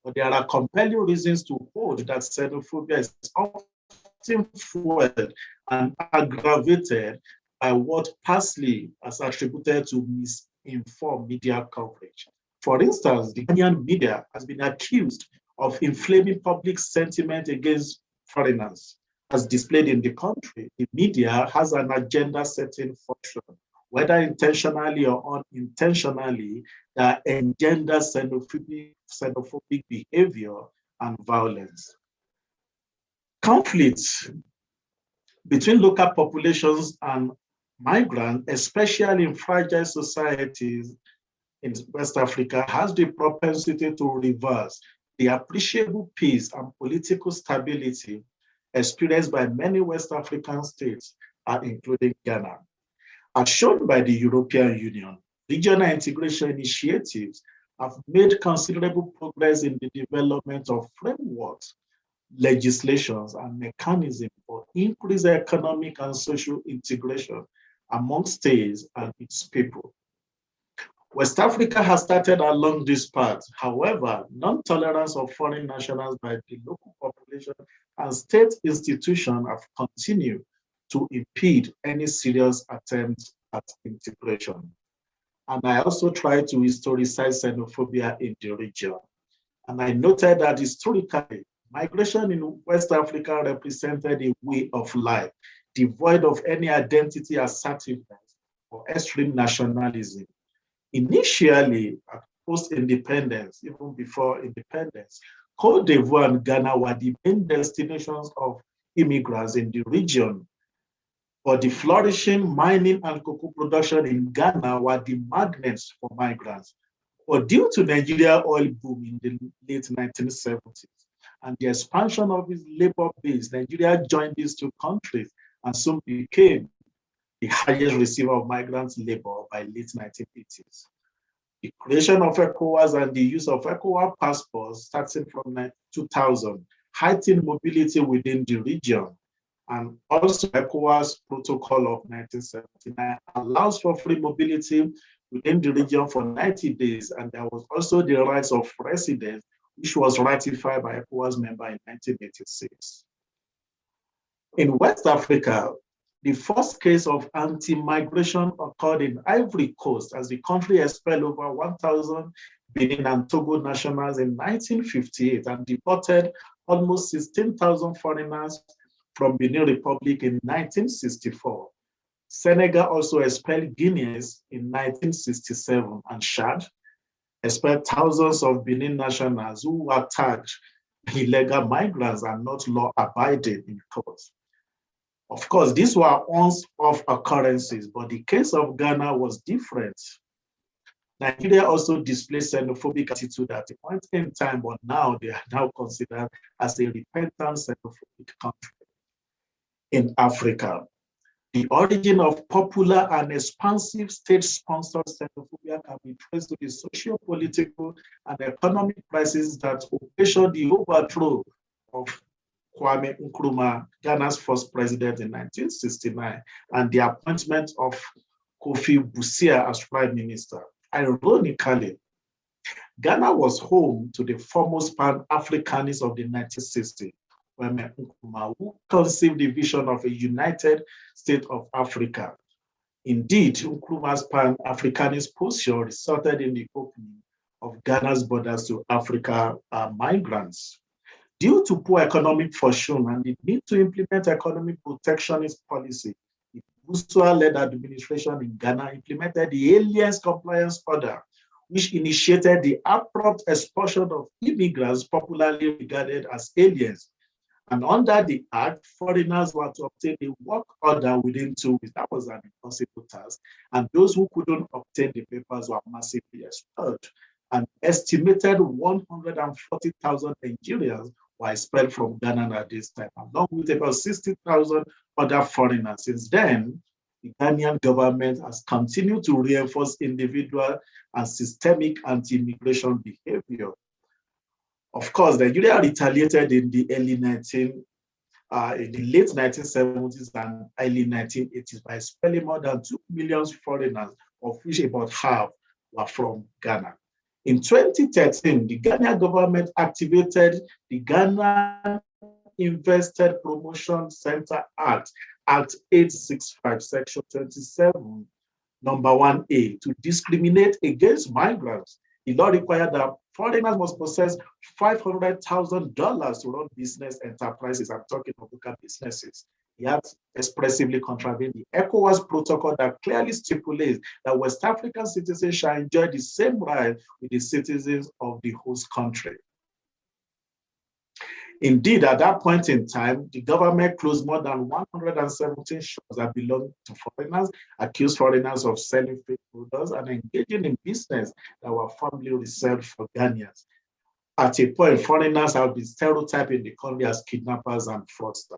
but there are compelling reasons to hold that xenophobia is often fueled and aggravated by what Parsley has attributed to misinformed media coverage. For instance, the Ghanaian media has been accused of inflaming public sentiment against foreigners. As displayed in the country, the media has an agenda-setting function, whether intentionally or unintentionally, that engender xenophobic behavior and violence. Conflicts between local populations and migrants, especially in fragile societies in West Africa, has the propensity to reverse the appreciable peace and political stability experienced by many West African states, including Ghana. As shown by the European Union, regional integration initiatives have made considerable progress in the development of frameworks, legislations, and mechanisms for increased economic and social integration among states and its people. West Africa has started along this path. However, non-tolerance of foreign nationals by the local population and state institutions have continued to impede any serious attempts at integration. And I also tried to historicize xenophobia in the region. And I noted that historically, migration in West Africa represented a way of life devoid of any identity assertiveness or extreme nationalism. Initially, at post-independence, even before independence, Côte d'Ivoire and Ghana were the main destinations of immigrants in the region. But the flourishing mining and cocoa production in Ghana were the magnets for migrants. But due to Nigeria oil boom in the late 1970s and the expansion of its labor base, Nigeria joined these two countries and soon became the highest receiver of migrant labor by late 1980s. The creation of ECOWAS and the use of ECOWAS passports starting from 2000 heightened mobility within the region. And also ECOWAS Protocol of 1979 allows for free mobility within the region for 90 days. And there was also the rights of residents, which was ratified by ECOWAS member in 1986. In West Africa, the first case of anti-migration occurred in Ivory Coast as the country expelled over 1,000 Benin and Togo nationals in 1958 and deported almost 16,000 foreigners from Benin Republic in 1964. Senegal also expelled Guineans in 1967, and Chad expelled thousands of Benin nationals who were tagged illegal migrants and not law-abiding in court. Of course, these were once-off occurrences, but the case of Ghana was different. Nigeria also displayed xenophobic attitude at a point in time, but now they are now considered as a repentant xenophobic country. In Africa, the origin of popular and expansive state-sponsored xenophobia can be traced to the socio-political and economic crises that occasioned the overthrow of Kwame Nkrumah, Ghana's first president in 1969, and the appointment of Kofi Busia as prime minister. Ironically, Ghana was home to the foremost Pan-Africanists of the 1960s, Kwame Nkrumah, who conceived the vision of a united state of Africa. Indeed, Nkrumah's Pan-Africanist posture resulted in the opening of Ghana's borders to Africa migrants. Due to poor economic fortune and the need to implement economic protectionist policy, the Busua-led administration in Ghana implemented the Aliens Compliance Order, which initiated the abrupt expulsion of immigrants popularly regarded as aliens. And under the act, foreigners were to obtain a work order within 2 weeks. That was an impossible task. And those who couldn't obtain the papers were massively expelled. An estimated 140,000 Nigerians were expelled from Ghana at this time, along with about 60,000 other foreigners. Since then, the Ghanaian government has continued to reinforce individual and systemic anti-immigration behavior. Of course, Nigeria retaliated in the late 1970s and early 1980s by expelling more than 2 million foreigners, of which about half were from Ghana. In 2013, the Ghanaian government activated the Ghana Invested Promotion Center Act, Act 865, Section 27, number 1A, to discriminate against migrants. The law required that foreigners must possess $500,000 to run business enterprises. I'm talking of local businesses. The act expressively contravened the ECOWAS protocol that clearly stipulates that West African citizens shall enjoy the same rights with the citizens of the host country. Indeed, at that point in time, the government closed more than 117 shops that belonged to foreigners, accused foreigners of selling fake products and engaging in business that were formerly reserved for Ghanaians. At a point, foreigners have been stereotyped in the country as kidnappers and fraudsters.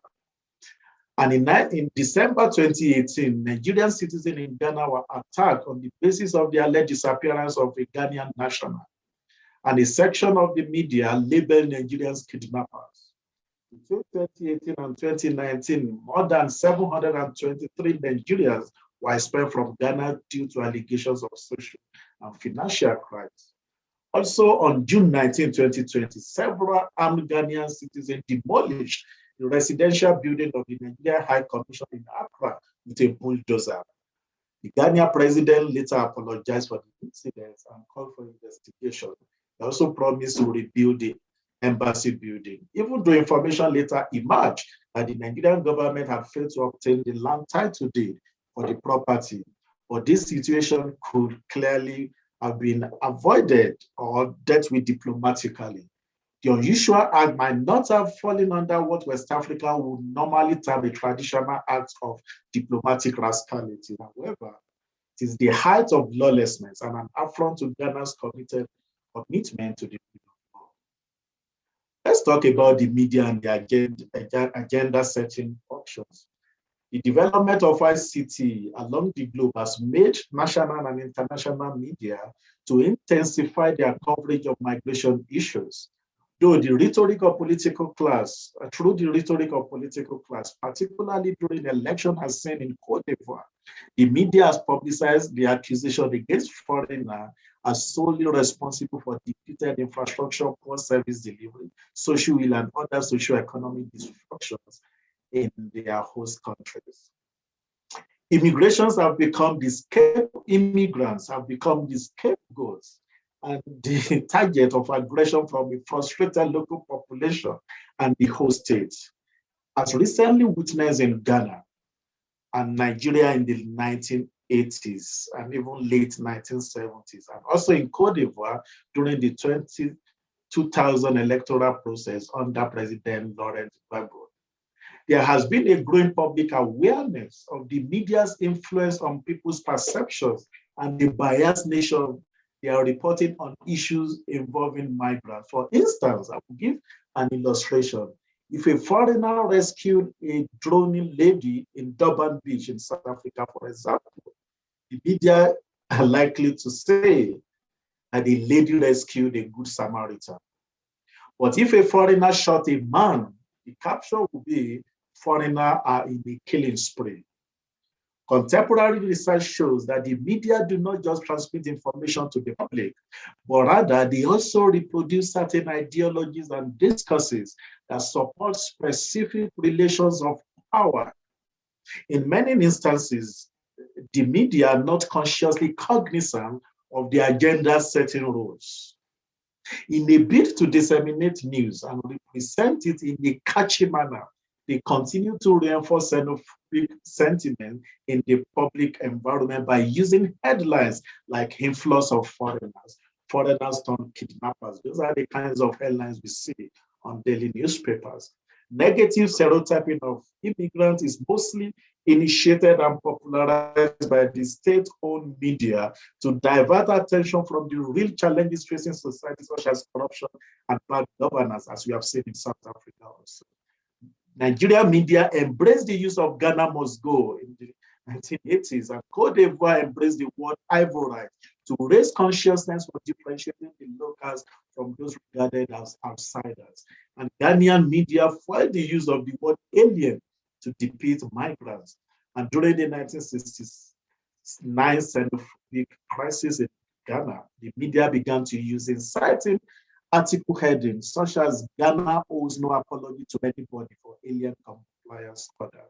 And in December 2018, Nigerian citizens in Ghana were attacked on the basis of the alleged disappearance of a Ghanaian national. And a section of the media labeled Nigerians kidnappers. Between 2018 and 2019, more than 723 Nigerians were expelled from Ghana due to allegations of social and financial crimes. Also, on June 19, 2020, several armed Ghanaian citizens demolished the residential building of the Nigeria High Commission in Accra with a bulldozer. The Ghanaian president later apologized for the incidents and called for investigation. He also promised to rebuild the embassy building, even though information later emerged that the Nigerian government had failed to obtain the land title deed for the property. But this situation could clearly have been avoided or dealt with diplomatically. The unusual act might not have fallen under what West Africa would normally term a traditional act of diplomatic rascality. However, it is the height of lawlessness and an affront to Ghana's commitment to the freedom of law. Let's talk about the media and the agenda setting functions. The development of ICT along the globe has made national and international media to intensify their coverage of migration issues. Through the rhetoric of political class, particularly during the election as seen in Cote d'Ivoire, the media has publicized the accusation against foreigners as solely responsible for depleted infrastructure, poor service delivery, social ill, and other socio-economic disruptions in their host countries. Immigrants have become the scapegoats and the target of aggression from a frustrated local population and the host state. As recently witnessed in Ghana and Nigeria in the 1980s and even late 1970s, and also in Cote d'Ivoire during the 2000 electoral process under President Laurent Gbagbo. There has been a growing public awareness of the media's influence on people's perceptions and the biased nature of their reporting on issues involving migrants. For instance, I will give an illustration. If a foreigner rescued a drowning lady in Durban Beach in South Africa, for example, the media are likely to say that the lady rescued a good Samaritan. But if a foreigner shot a man, the caption will be, foreigners are in the killing spree. Contemporary research shows that the media do not just transmit information to the public, but rather they also reproduce certain ideologies and discourses that support specific relations of power. In many instances, the media are not consciously cognizant of the agenda-setting roles. In a bid to disseminate news and represent it in a catchy manner, they continue to reinforce xenophobic sentiment in the public environment by using headlines like influx of foreigners turned kidnappers. Those are the kinds of headlines we see on daily newspapers. Negative stereotyping of immigrants is mostly initiated and popularized by the state-owned media to divert attention from the real challenges facing society, such as corruption and bad governance, as we have seen in South Africa also. Nigerian media embraced the use of Ghana must go in the 1980s, and Cote d'Ivoire embraced the word Ivorite to raise consciousness for differentiating the locals from those regarded as outsiders. And Ghanaian media foiled the use of the word alien to depict migrants. And during the 1969 xenophobic crisis in Ghana, the media began to use inciting article headings such as Ghana owes no apology to anybody for alien compliance order.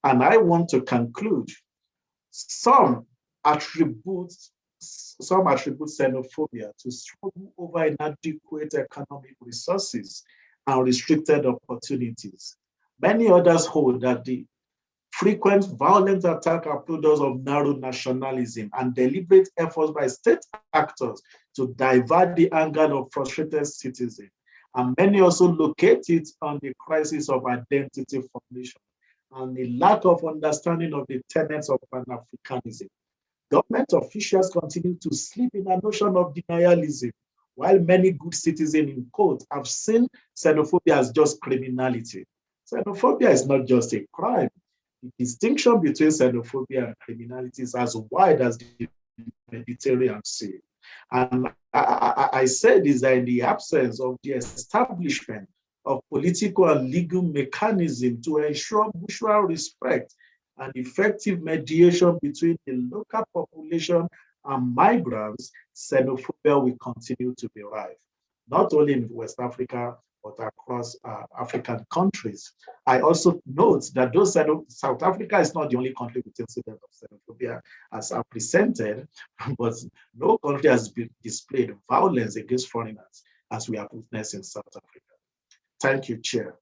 And I want to conclude, some attribute xenophobia to struggle over inadequate economic resources and restricted opportunities. Many others hold that the frequent violent attacks are products of narrow nationalism and deliberate efforts by state actors to divert the anger of frustrated citizens. And many also locate it on the crisis of identity formation and the lack of understanding of the tenets of Pan-Africanism. Government officials continue to sleep in a notion of denialism, while many good citizens in quote have seen xenophobia as just criminality. Xenophobia is not just a crime. The distinction between xenophobia and criminality is as wide as the Mediterranean Sea. And I said is that in the absence of the establishment of political and legal mechanism to ensure mutual respect and effective mediation between the local population and migrants, xenophobia will continue to be rife, not only in West Africa, but across African countries. I also note that South Africa is not the only country with incident of xenophobia as are presented, but no country has been displayed violence against foreigners as we have witnessed in South Africa. Thank you, Chair.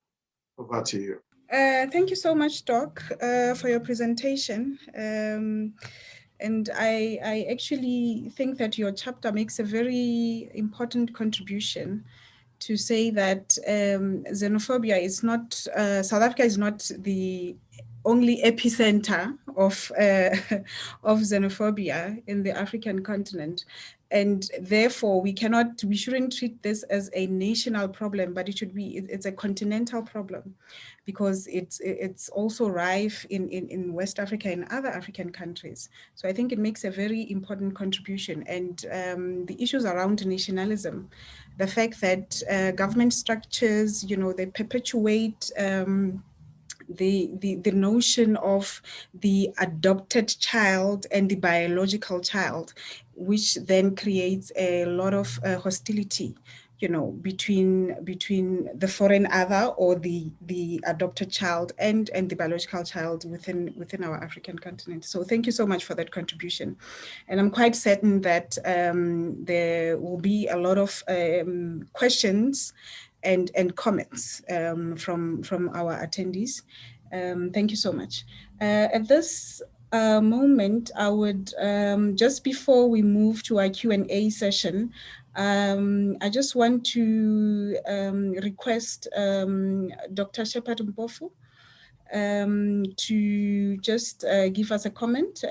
Over to you. Thank you so much, Doc, for your presentation. And I actually think that your chapter makes a very important contribution to say that xenophobia is not, South Africa is not the only epicenter of xenophobia in the African continent. And therefore we shouldn't treat this as a national problem, but it's a continental problem, because it's also rife in West Africa and other African countries. So I think it makes a very important contribution. And the issues around nationalism, the fact that government structures, they perpetuate the notion of the adopted child and the biological child, which then creates a lot of hostility, between the foreign other or the adopted child and the biological child within our African continent. So thank you so much for that contribution. And I'm quite certain that there will be a lot of questions and comments from our attendees. Thank you so much. At this moment, I would, just before we move to our Q&A session, I just want to request Dr. Shepard Mpofu to just give us a comment.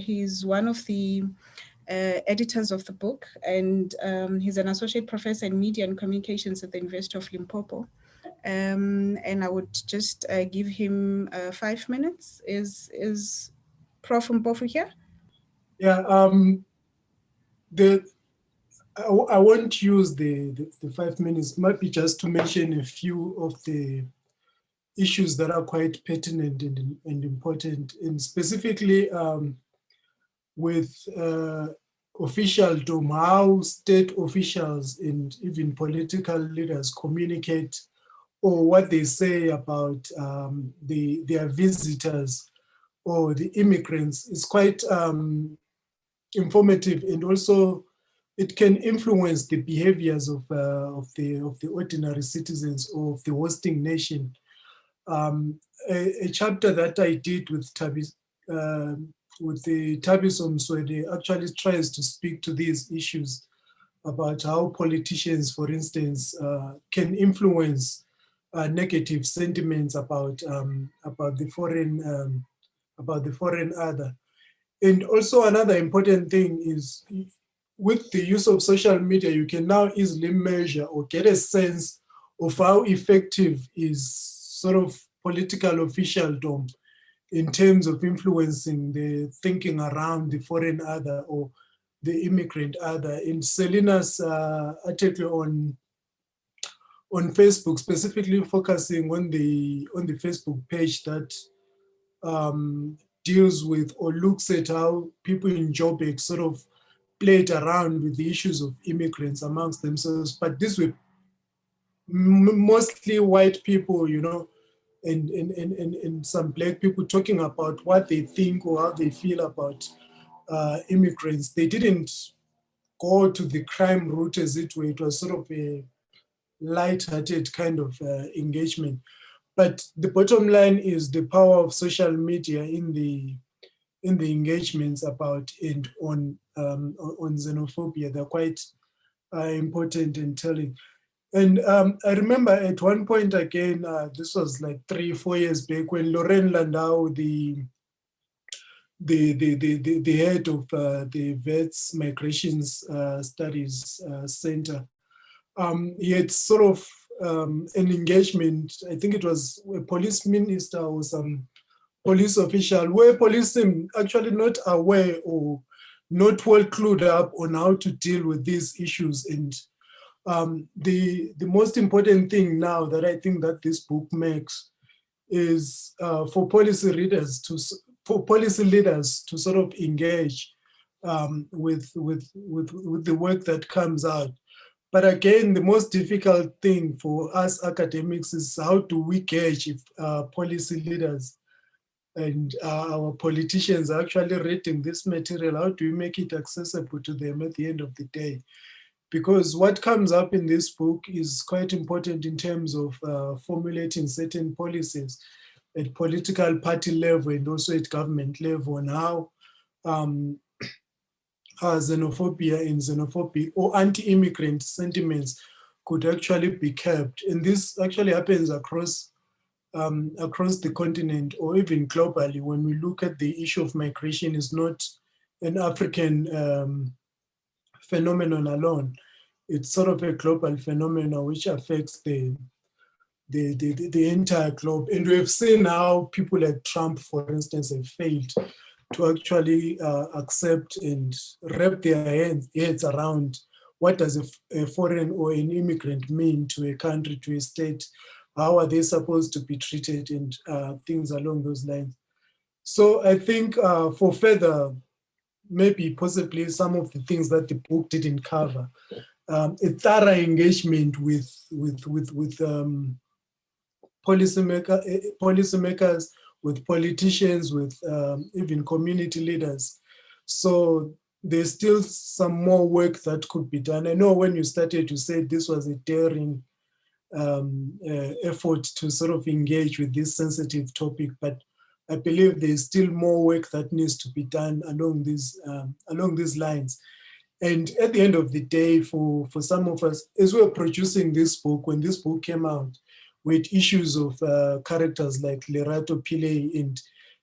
He's one of the editors of the book, and he's an associate professor in media and communications at the University of Limpopo. And I would just give him 5 minutes. Is Prof. Mpofu here? Yeah, I won't use the 5 minutes, maybe just to mention a few of the issues that are quite pertinent and important, and specifically with officialdom, how state officials and even political leaders communicate or what they say about their visitors or the immigrants is quite informative, and also it can influence the behaviors of the ordinary citizens of the hosting nation. A chapter that I did with the Thabiso Mswede actually tries to speak to these issues about how politicians, for instance, can influence negative sentiments about the foreign other. And also another important thing is, with the use of social media, you can now easily measure or get a sense of how effective is sort of political officialdom in terms of influencing the thinking around the foreign other or the immigrant other. In Selina's article on Facebook, specifically focusing on the Facebook page that deals with or looks at how people in Joburg sort of played around with the issues of immigrants amongst themselves, but these were mostly white people, and some black people talking about what they think or how they feel about immigrants. They didn't go to the crime route, as it were. It was sort of a light-hearted kind of engagement. But the bottom line is the power of social media in the engagements about and on xenophobia. They're quite important and telling. And I remember at one point again, this was like 3-4 years back, when Lauren Landau, the head of the VETS Migrations Studies Center, he had sort of an engagement. I think it was a police minister or some police official, where police seem actually not aware or not well clued up on how to deal with these issues. And the most important thing now that I think that this book makes is for policy leaders to sort of engage with the work that comes out. But again, the most difficult thing for us academics is how do we gauge if policy leaders and our politicians are actually reading this material? How do we make it accessible to them at the end of the day? Because what comes up in this book is quite important in terms of formulating certain policies at political party level and also at government level, and how xenophobia and xenophobia or anti-immigrant sentiments could actually be curbed. And this actually happens across the continent or even globally. When we look at the issue of migration, is not an African phenomenon alone. It's sort of a global phenomenon which affects the entire globe. And we've seen how people like Trump, for instance, have failed to actually accept and wrap their heads around what does a foreign or an immigrant mean to a country, to a state. How are they supposed to be treated, and things along those lines. So I think for further, maybe possibly some of the things that the book didn't cover, a thorough engagement with policymakers, with politicians, with even community leaders. So there's still some more work that could be done. I know when you started, you said this was a daring effort to sort of engage with this sensitive topic, but I believe there's still more work that needs to be done along these lines. And at the end of the day, for some of us, as we were producing this book, when this book came out, with issues of characters like Lerato Pillay, and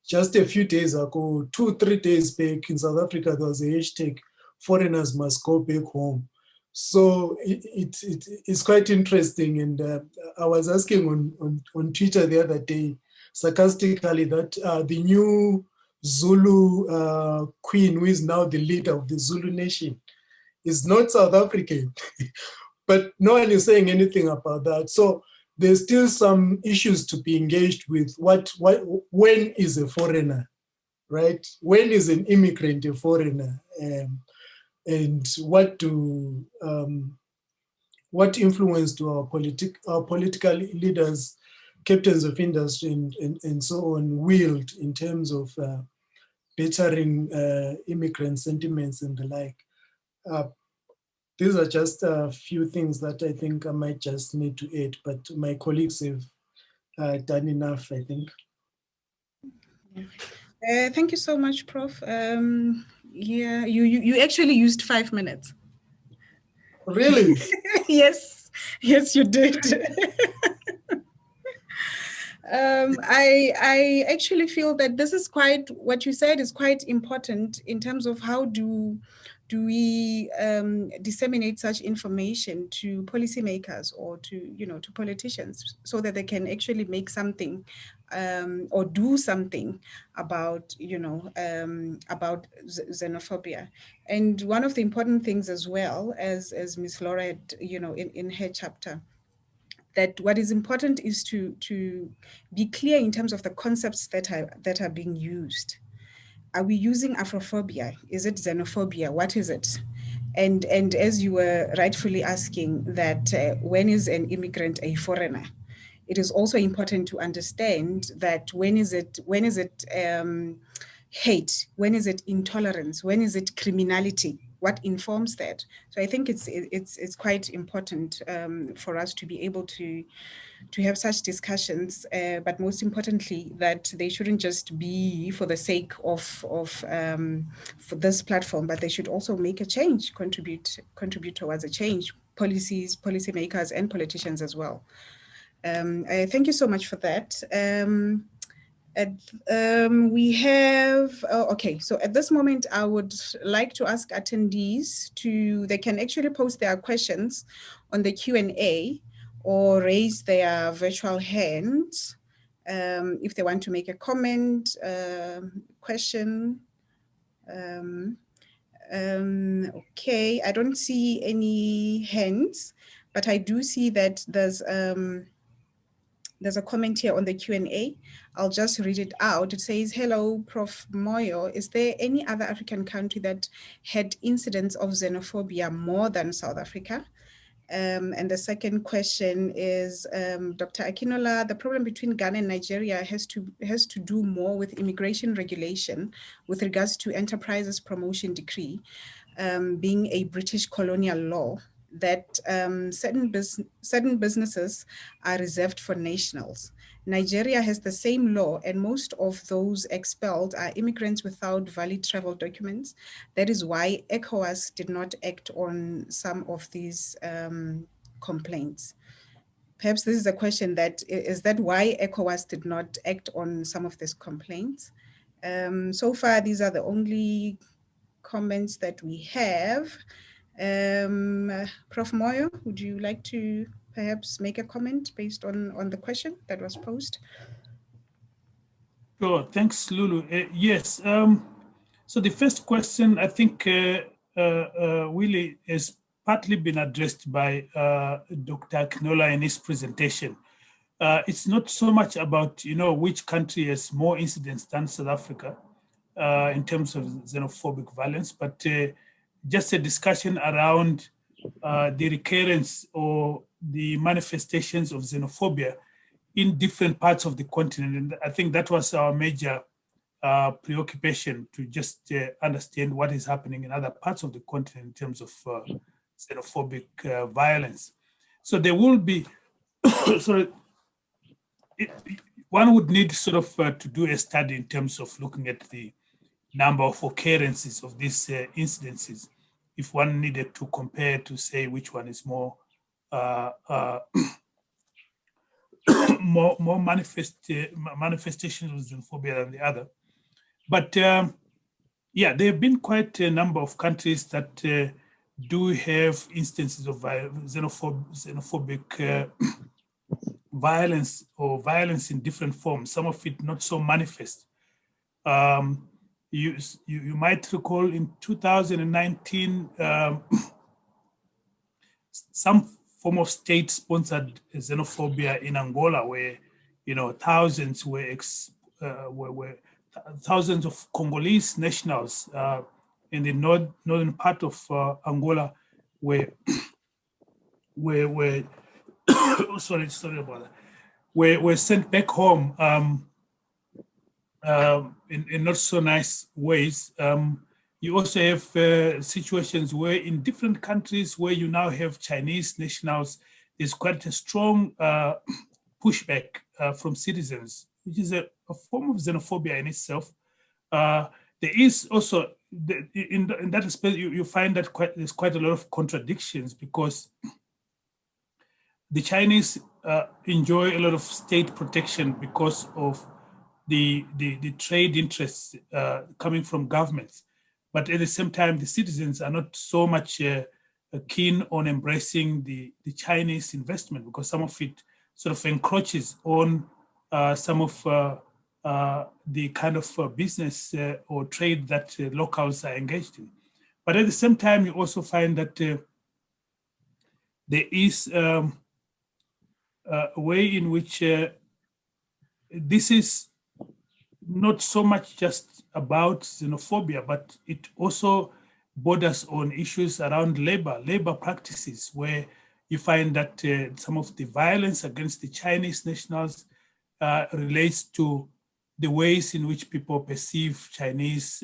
just a few days ago, 2-3 days back in South Africa, there was a hashtag, foreigners must go back home. So it's quite interesting. And I was asking on Twitter the other day, sarcastically, that the new Zulu queen, who is now the leader of the Zulu nation, is not South African. But no one is saying anything about that. So there's still some issues to be engaged with. When is a foreigner, right? When is an immigrant a foreigner? And what influence do our political leaders, captains of industry, and so on wield in terms of bettering immigrant sentiments and the like? These are just a few things that I think I might just need to add, but my colleagues have done enough, I think. Thank you so much, Prof. Yeah, you actually used 5 minutes. Really? Yes, you did. I actually feel that this is what you said is quite important in terms of how do we disseminate such information to policymakers or to politicians, so that they can actually make something or do something about about xenophobia. And one of the important things as well, as Ms. Laura had, in her chapter, that what is important is to be clear in terms of the concepts that are being used. Are we using Afrophobia? Is it xenophobia? What is it? And as you were rightfully asking, that when is an immigrant a foreigner? It is also important to understand that when is it hate? When is it intolerance? When is it criminality? What informs that? So I think it's quite important for us to be able to have such discussions, but most importantly, that they shouldn't just be for the sake of for this platform, but they should also make a change, contribute towards a change, policymakers and politicians as well. Thank you so much for that. We have, okay, so at this moment, I would like to ask attendees they can actually post their questions on the Q&A or raise their virtual hands if they want to make a comment, question. Okay, I don't see any hands, but I do see that there's a comment here on the Q&A. I'll just read it out. It says, hello, Prof. Moyo. Is there any other African country that had incidents of xenophobia more than South Africa? And the second question is, Dr. Akinola, the problem between Ghana and Nigeria has to do more with immigration regulation with regards to Enterprises Promotion Decree, being a British colonial law, that certain businesses are reserved for nationals. Nigeria has the same law, and most of those expelled are immigrants without valid travel documents. That is why ECOWAS did not act on some of these complaints. Perhaps this is a question that, is that why ECOWAS did not act on some of these complaints? So far, these are the only comments that we have. Prof. Moyo, would you like to perhaps make a comment based on the question that was posed? Sure, thanks, Lulu. Yes, so the first question, I think Willie has partly been addressed by Dr. Akinola in his presentation. It's not so much about, which country has more incidents than South Africa in terms of xenophobic violence, but just a discussion around the recurrence or the manifestations of xenophobia in different parts of the continent. And I think that was our major preoccupation, to just understand what is happening in other parts of the continent in terms of xenophobic violence. So there will be, one would need sort of to do a study in terms of looking at the number of occurrences of these incidences, if one needed to compare to say which one is more more manifestations of xenophobia than the other. But yeah, there have been quite a number of countries that do have instances of xenophobic violence, or violence in different forms, some of it not so manifest. You might recall in 2019, some form of state-sponsored xenophobia in Angola, where thousands thousands of Congolese nationals in the northern part of Angola were sorry about that, were sent back home in not so nice ways. You also have situations where in different countries where you now have Chinese nationals, there's quite a strong pushback from citizens, which is a form of xenophobia in itself. There is also, in that respect, you find that there's quite a lot of contradictions, because the Chinese enjoy a lot of state protection because of the trade interests coming from governments. But at the same time, the citizens are not so much keen on embracing the Chinese investment, because some of it sort of encroaches on some of the kind of business or trade that locals are engaged in. But at the same time, you also find that there is a way in which this is not so much just about xenophobia, but it also borders on issues around labor practices, where you find that some of the violence against the Chinese nationals relates to the ways in which people perceive Chinese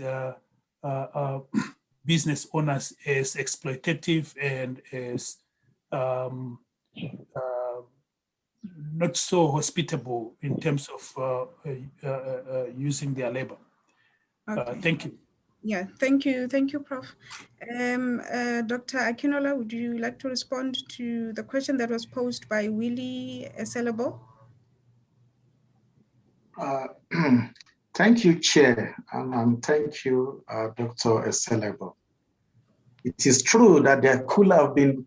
business owners as exploitative and as not so hospitable in terms of using their labor. Okay. Thank you. Yeah, thank you, Prof. Dr. Akinola, would you like to respond to the question that was posed by Willie Eselebo? Thank you, Chair, and thank you, Dr. Eselebo. It is true that there could have been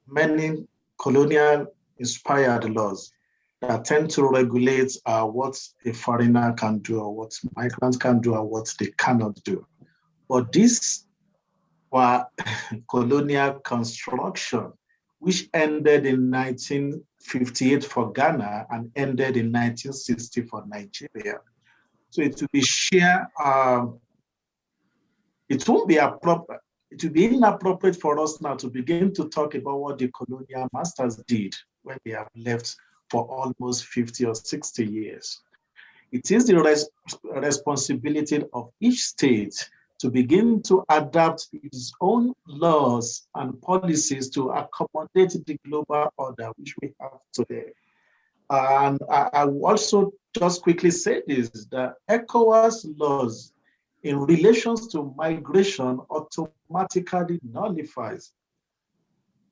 many colonial inspired laws that tend to regulate what a foreigner can do or what migrants can do or what they cannot do. But these were colonial construction, which ended in 1958 for Ghana and ended in 1960 for Nigeria. So it will be sheer, it won't be appropriate. It will be inappropriate for us now to begin to talk about what the colonial masters did when they have left for almost 50 or 60 years. It is the responsibility of each state to begin to adapt its own laws and policies to accommodate the global order which we have today. And I will also just quickly say this, that ECOWAS laws in relations to migration automatically nullifies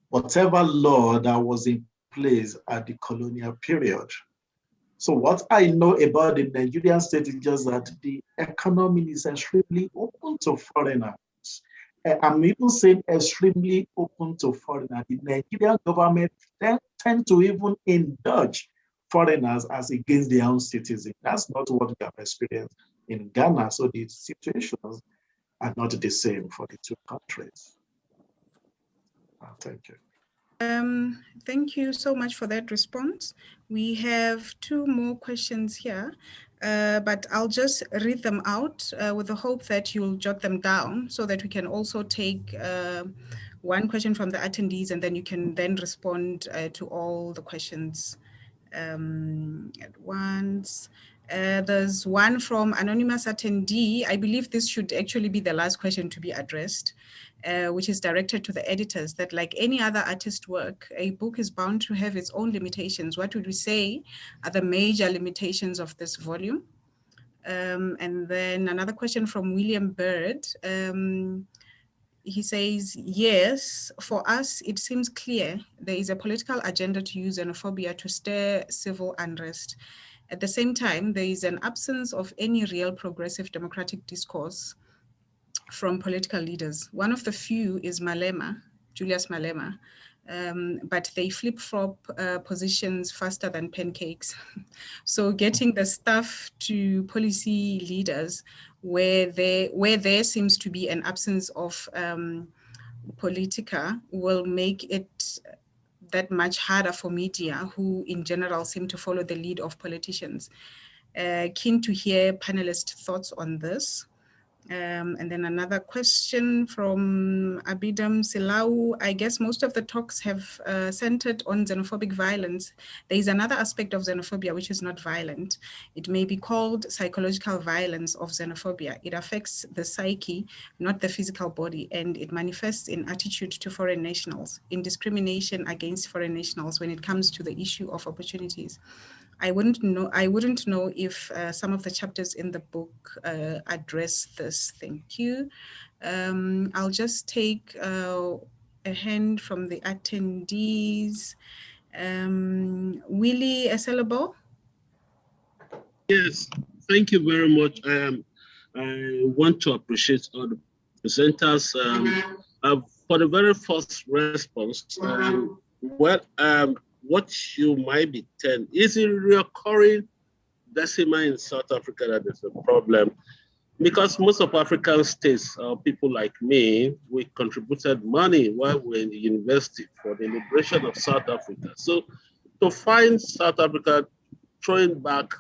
whatever law that was in place at the colonial period. So what I know about the Nigerian state is just that the economy is extremely open to foreigners. I'm even saying extremely open to foreigners. The Nigerian government tend to even indulge foreigners as against their own citizens. That's not what we have experienced in Ghana. So the situations are not the same for the two countries. Thank you. Thank you so much for that response. We have two more questions here, but I'll just read them out with the hope that you'll jot them down so that we can also take one question from the attendees and then you can then respond to all the questions at once. There's one from anonymous attendee. I believe this should actually be the last question to be addressed, which is directed to the editors, that like any other artist work, a book is bound to have its own limitations. What would we say are the major limitations of this volume? And then another question from William Bird. He says, yes, for us, it seems clear there is a political agenda to use xenophobia to stir civil unrest. At the same time, there is an absence of any real progressive democratic discourse from political leaders. One of the few is Malema, Julius Malema, but they flip-flop positions faster than pancakes. So getting the stuff to policy leaders where there seems to be an absence of politica will make it that much harder for media, who in general seem to follow the lead of politicians. Keen to hear panelists' thoughts on this. And then another question from Abidam Silau. I guess most of the talks have centered on xenophobic violence. There is another aspect of xenophobia which is not violent. It may be called psychological violence of xenophobia. It affects the psyche, not the physical body, and it manifests in attitude to foreign nationals, in discrimination against foreign nationals when it comes to the issue of opportunities. I wouldn't know if some of the chapters in the book address this. Thank you. I'll just take a hand from the attendees. Willie Eselabo? Yes, thank you very much. I want to appreciate all the presenters. For the very first response, what you might be telling, is it recurring decima in South Africa that is a problem? Because most of African states, people like me, we contributed money while we were in the university for the liberation of South Africa. So to find South Africa throwing back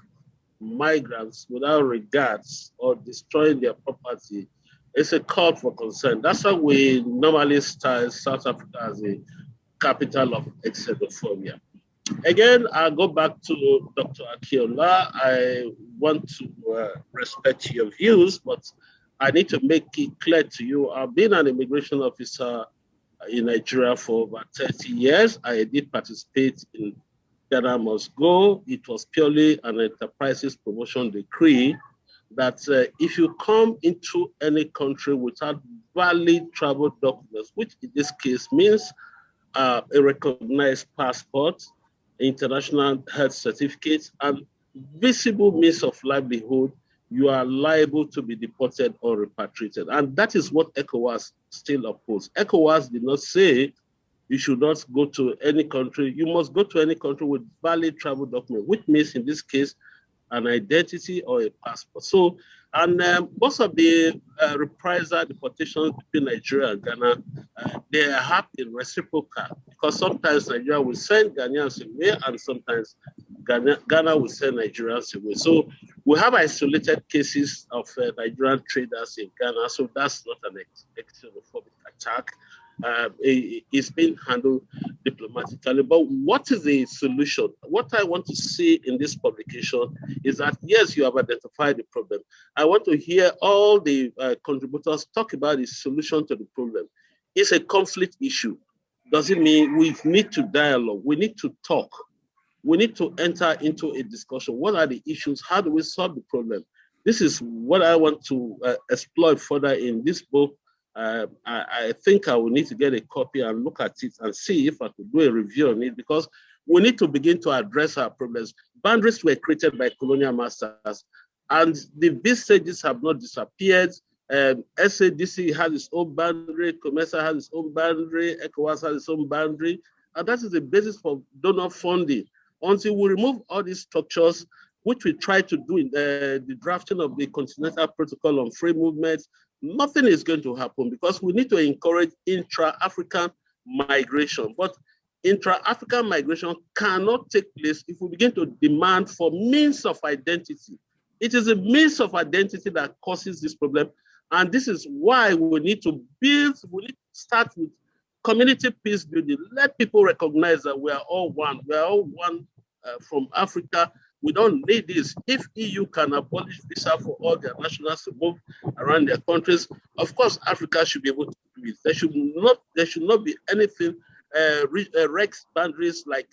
migrants without regards or destroying their property is a call for concern. That's why we normally style South Africa as a capital of xenophobia. Again, I'll go back to Dr. Akiola. I want to respect your views, but I need to make it clear to you, I've been an immigration officer in Nigeria for over 30 years. I did participate in Ghana Must Go. It was purely an enterprises promotion decree that if you come into any country without valid travel documents, which in this case means a recognized passport, international health certificates, and visible means of livelihood, you are liable to be deported or repatriated. And that is what ECOWAS still opposes. ECOWAS did not say you should not go to any country. You must go to any country with valid travel document, which means in this case, an identity or a passport. So, and most of the reprisal deportations between Nigeria and Ghana, they have been reciprocal, because sometimes Nigeria will send Ghanaians away and sometimes Ghana will send Nigerians away. So we have isolated cases of Nigerian traders in Ghana, so that's not an xenophobic attack. It's being handled diplomatically. But what is the solution? What I want to see in this publication is that, yes, you have identified the problem. I want to hear all the contributors talk about the solution to the problem. It's a conflict issue. Does it mean we need to dialogue? We need to talk. We need to enter into a discussion. What are the issues? How do we solve the problem? This is what I want to explore further in this book. I think I will need to get a copy and look at it and see if I could do a review on it, because we need to begin to address our problems. Boundaries were created by colonial masters, and the vestiges have not disappeared. SADC has its own boundary, COMESA has its own boundary, ECOWAS has its own boundary, and that is the basis for donor funding. Until we remove all these structures, which we try to do in the drafting of the Continental Protocol on Free Movement, nothing is going to happen, because we need to encourage intra-African migration. But intra-African migration cannot take place if we begin to demand for means of identity. It is a means of identity that causes this problem. And this is why we need to build, we need to start with community peace building. Let people recognize that we are all one. We are all one from Africa. We don't need this. If EU can abolish visa for all their nationals to move around their countries, of course, Africa should be able to do it. There should not be anything, Rex boundaries like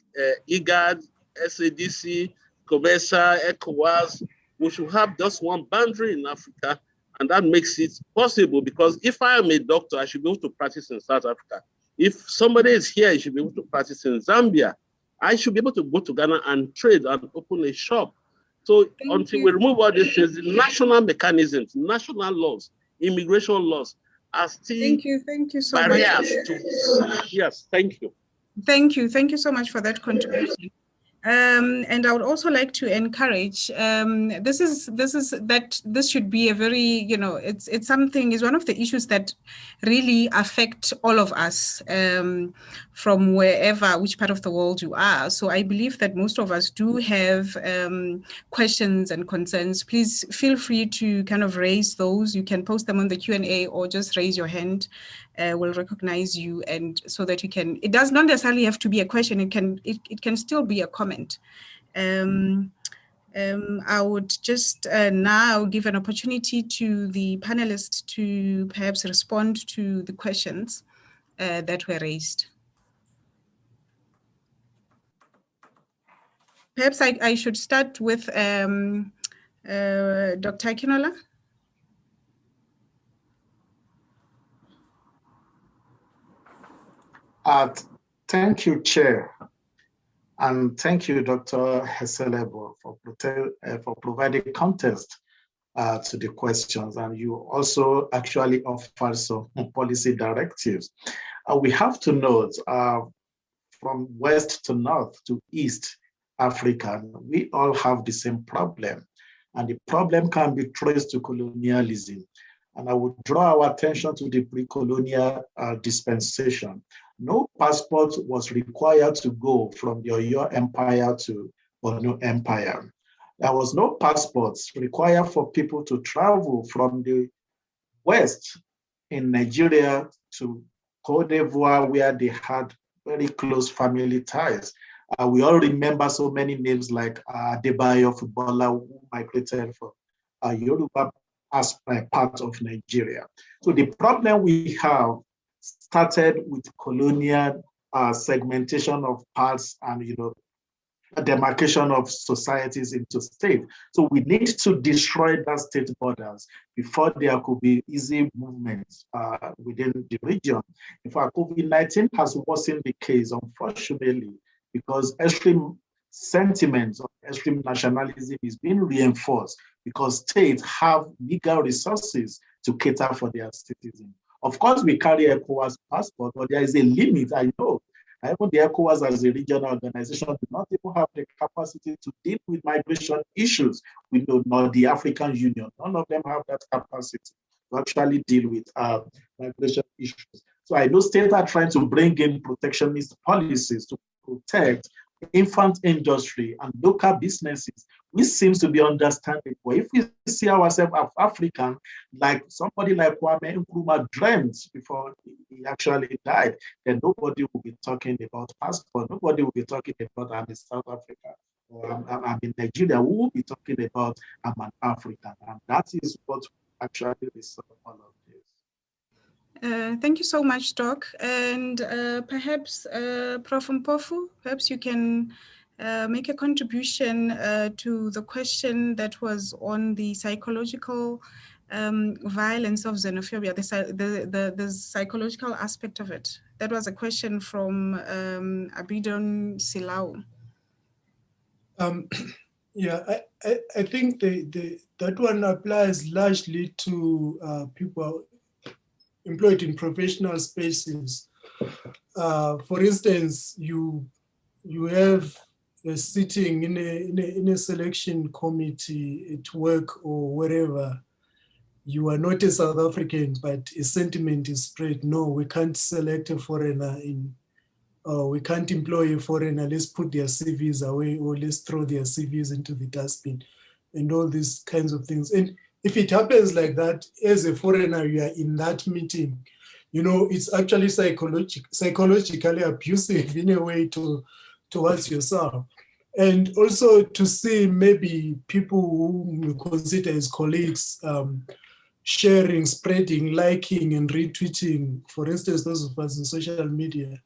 IGAD, SADC, COMESA, ECOWAS. We should have just one boundary in Africa, and that makes it possible, because if I am a doctor, I should be able to practice in South Africa. If somebody is here, I should be able to practice in Zambia. I should be able to go to Ghana and trade and open a shop. So until we remove all these things, the national mechanisms, national laws, immigration laws are still Thank you so barriers much. to, yes, thank you. Thank you so much for that contribution. And I would also like to encourage, this should be a very, it's one of the issues that really affect all of us from which part of the world you are. So I believe that most of us do have questions and concerns. Please feel free to kind of raise those. You can post them on the Q&A or just raise your hand. Will recognize you, and so that you can, it does not necessarily have to be a question, it can still be a comment. I would just now give an opportunity to the panelists to perhaps respond to the questions that were raised. Perhaps I should start with Dr. Akinola. Thank you, Chair. And thank you, Dr. Heselebo, for providing context to the questions. And you also actually offer some policy directives. We have to note from west to north to east Africa, we all have the same problem. And the problem can be traced to colonialism. And I would draw our attention to the pre-colonial dispensation. No passport was required to go from the Oyo Empire to Borno Empire. There was no passports required for people to travel from the west in Nigeria to Cote d'Ivoire, where they had very close family ties. We all remember so many names like Adebayo Fubola, who migrated from Yoruba as part of Nigeria. So the problem we have started with colonial segmentation of parts and a demarcation of societies into states. So we need to destroy that state borders before there could be easy movements within the region. In fact, COVID-19 has worsened the case, unfortunately, because extreme sentiments of extreme nationalism is being reinforced because states have legal resources to cater for their citizens. Of course, we carry ECOWAS passport, but there is a limit. I know Even the ECOWAS as a regional organization do not even have the capacity to deal with migration issues. We know not the African Union. None of them have that capacity to actually deal with migration issues. So I know states are trying to bring in protectionist policies to protect infant industry and local businesses, which seems to be understandable. If we see ourselves as African, like somebody like Kwame Nkrumah dreamt before he actually died, then nobody will be talking about passport. Nobody will be talking about I'm in South Africa or I'm in Nigeria. We will be talking about I'm an African. And that is what actually resolve all of this. Thank you so much, Doc. And perhaps, Prof. Mpofu, perhaps you can make a contribution to the question that was on the psychological violence of xenophobia, the psychological aspect of it. That was a question from Abidon Silau. Yeah, I think that one applies largely to people employed in professional spaces. For instance, you have a sitting in a selection committee at work or wherever. You are not a South African, but a sentiment is spread. No, we can't select a foreigner we can't employ a foreigner. Let's put their CVs away, or let's throw their CVs into the dustbin, and all these kinds of things. And if it happens like that, as a foreigner, you are in that meeting, it's actually psychologically abusive in a way towards yourself. And also to see maybe people whom we consider as colleagues sharing, spreading, liking, and retweeting, for instance, those of us in social media,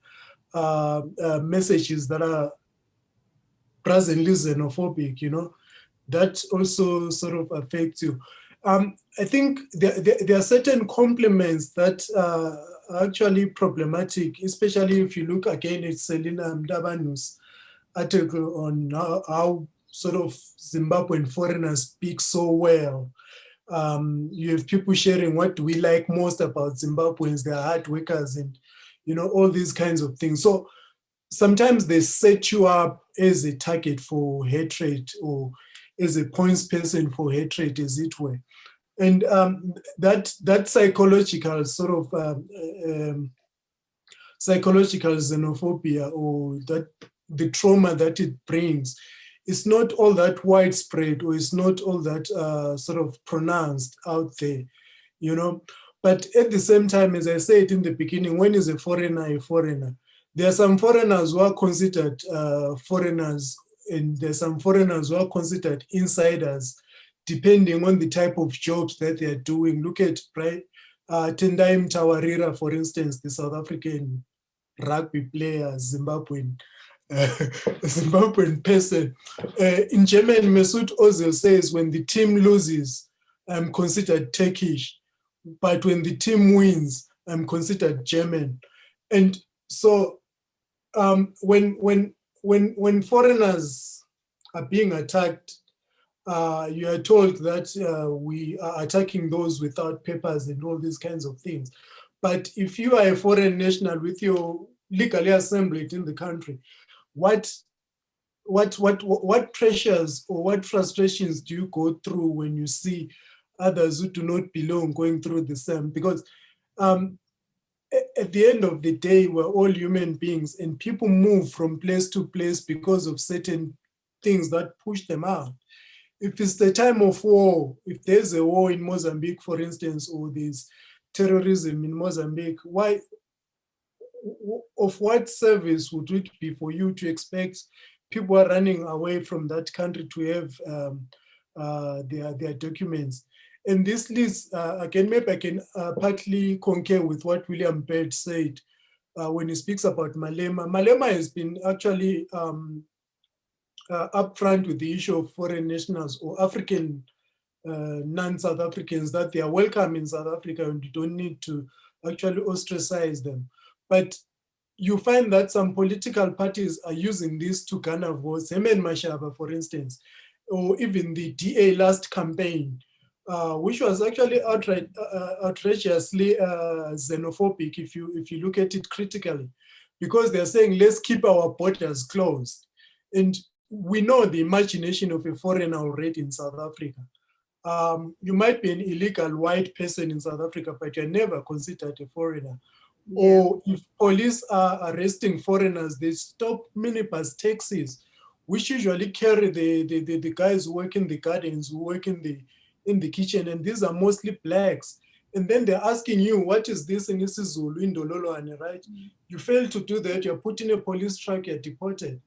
messages that are presently xenophobic, that also sort of affects you. I think there are certain compliments that are actually problematic, especially if you look again at Selina Mdabanu's article on how sort of Zimbabwean foreigners speak so well. You have people sharing what do we like most about Zimbabweans, they're hard workers and all these kinds of things. So sometimes they set you up as a target for hatred or as a points person for hatred, as it were. And that psychological sort of psychological xenophobia, or that the trauma that it brings, is not all that widespread, or it's not all that sort of pronounced out there, But at the same time, as I said in the beginning, when is a foreigner a foreigner? There are some foreigners who are considered foreigners, and there's some foreigners who are considered insiders, depending on the type of jobs that they are doing. Look at Tendai Mtawarira, for instance, the South African rugby player, Zimbabwean person. In German, Mesut Ozil says, when the team loses, I'm considered Turkish, but when the team wins, I'm considered German. And so when foreigners are being attacked, you are told that we are attacking those without papers and all these kinds of things. But if you are a foreign national with your legally assembled in the country, what pressures or what frustrations do you go through when you see others who do not belong going through the same? Because at the end of the day, we're all human beings, and people move from place to place because of certain things that push them out. If it's the time of war, if there's a war in Mozambique, for instance, or there's terrorism in Mozambique, of what service would it be for you to expect people are running away from that country to have their documents? And this leads, again, maybe I can partly concur with what William Byrd said when he speaks about Malema. Malema has been actually upfront with the issue of foreign nationals or African non-South Africans, that they are welcome in South Africa and you don't need to actually ostracize them. But you find that some political parties are using this to garner votes. Hemen Mashaba, for instance, or even the DA last campaign, which was actually outrageously xenophobic if you look at it critically. because they're saying, let's keep our borders closed. And we know the imagination of a foreigner already in South Africa. You might be an illegal white person in South Africa, but you're never considered a foreigner. Yeah. Or if police are arresting foreigners, they stop minibus taxis, which usually carry the guys who work in the gardens, who work in the kitchen, and these are mostly blacks. And then they're asking you, what is this in isiZulu, in Dololoane, right? You fail to do that, you're put in a police truck, you're deported.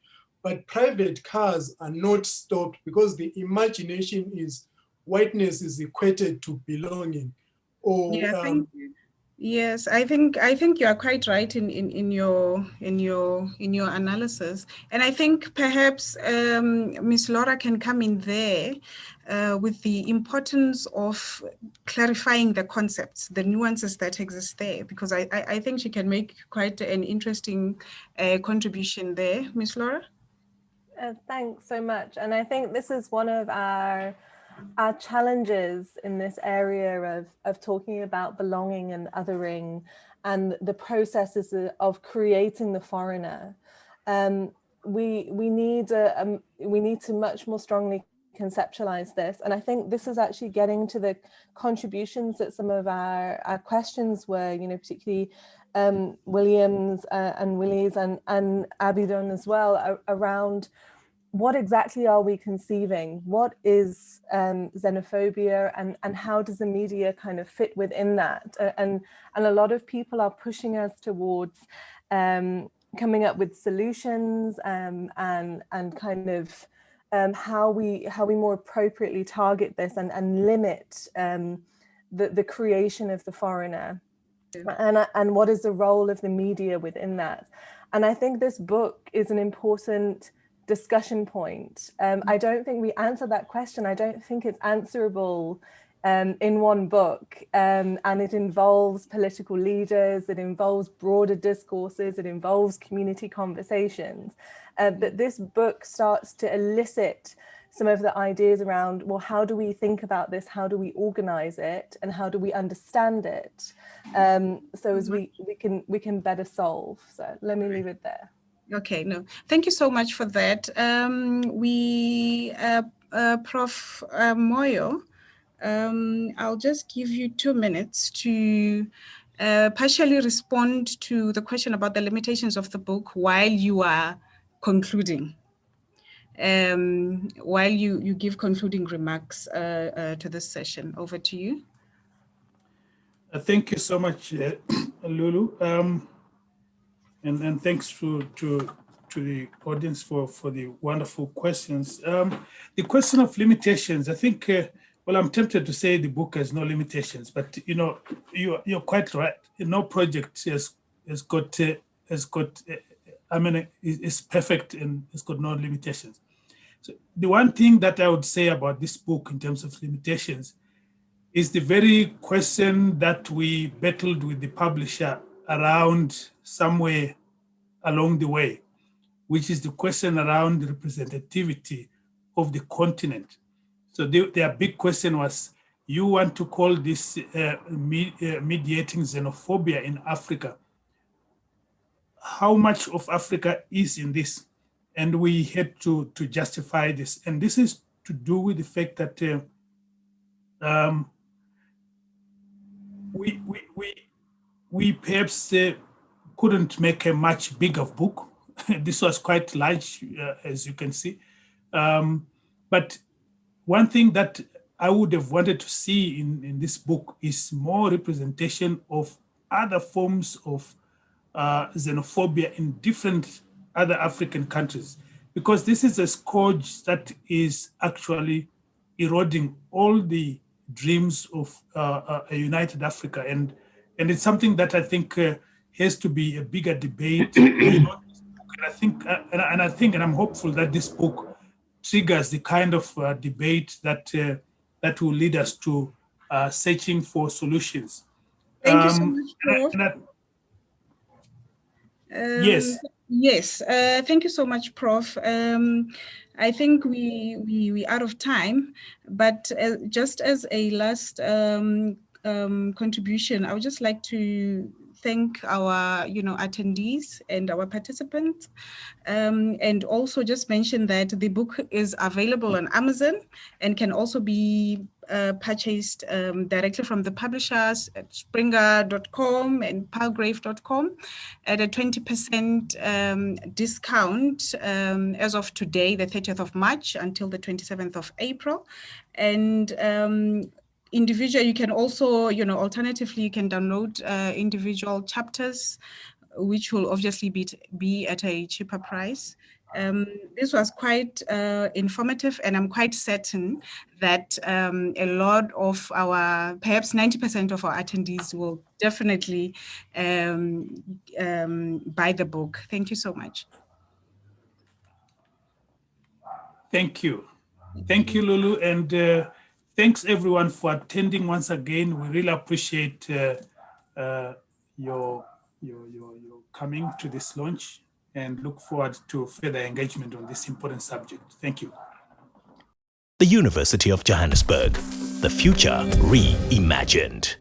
But private cars are not stopped because the imagination is whiteness is equated to belonging. Or, yeah, thank you. Yes, I think you are quite right in your analysis, and I think perhaps Ms. Laura can come in there with the importance of clarifying the concepts, the nuances that exist there, because I think she can make quite an interesting contribution there, Ms. Laura. Thanks so much, and I think this is one of our challenges in this area of talking about belonging and othering and the processes of creating the foreigner. We need to much more strongly conceptualize this, and I think this is actually getting to the contributions that some of our questions were, you know, particularly Williams and Willie's and Abidon as well, around what exactly are we conceiving? What is xenophobia, and how does the media kind of fit within that? And a lot of people are pushing us towards coming up with solutions and kind of how we more appropriately target this and limit the creation of the foreigner. And what is the role of the media within that? And I think this book is an important discussion point. I don't think we answer that question. I don't think it's answerable in one book, and it involves political leaders, it involves broader discourses, it involves community conversations. But this book starts to elicit some of the ideas around, well, how do we think about this? How do we organize it? And how do we understand it? So as we can better solve. So let me leave it there. Okay, no, thank you so much for that. Prof. Moyo, I'll just give you 2 minutes to partially respond to the question about the limitations of the book while you are concluding, while you give concluding remarks to this session. Over to you. Thank you so much, Lulu. And thanks to the audience for the wonderful questions. The question of limitations, I think, well, I'm tempted to say the book has no limitations, but you know, you're quite right. No project has got, I mean, it's perfect and it's got no limitations. So the one thing that I would say about this book in terms of limitations is the very question that we battled with the publisher around somewhere along the way, which is the question around the representativity of the continent. So their big question was, you want to call this mediating xenophobia in Africa. How much of Africa is in this? And we had to justify this. And this is to do with the fact that we perhaps couldn't make a much bigger book. This was quite large, as you can see. But one thing that I would have wanted to see in this book is more representation of other forms of xenophobia in different other African countries, because this is a scourge that is actually eroding all the dreams of a united Africa, and it's something that I think has to be a bigger debate. And I think, and I'm hopeful that this book triggers the kind of debate that that will lead us to searching for solutions. Thank you so much, Prof. Yes. Yes, thank you so much, Prof. I think we out of time, but just as a last contribution, I would just like to thank our, attendees and our participants, and also just mention that the book is available on Amazon and can also be purchased directly from the publishers at springer.com and palgrave.com at a 20% discount as of today, the 30th of March, until the 27th of April. And individual, you can also, alternatively, you can download individual chapters, which will obviously be at a cheaper price. This was quite informative, and I'm quite certain that a lot of our, perhaps 90% of our attendees will definitely buy the book. Thank you so much. Thank you. Thank you, Lulu. And thanks everyone for attending once again. We really appreciate your coming to this launch and look forward to further engagement on this important subject. Thank you. The University of Johannesburg, the future reimagined.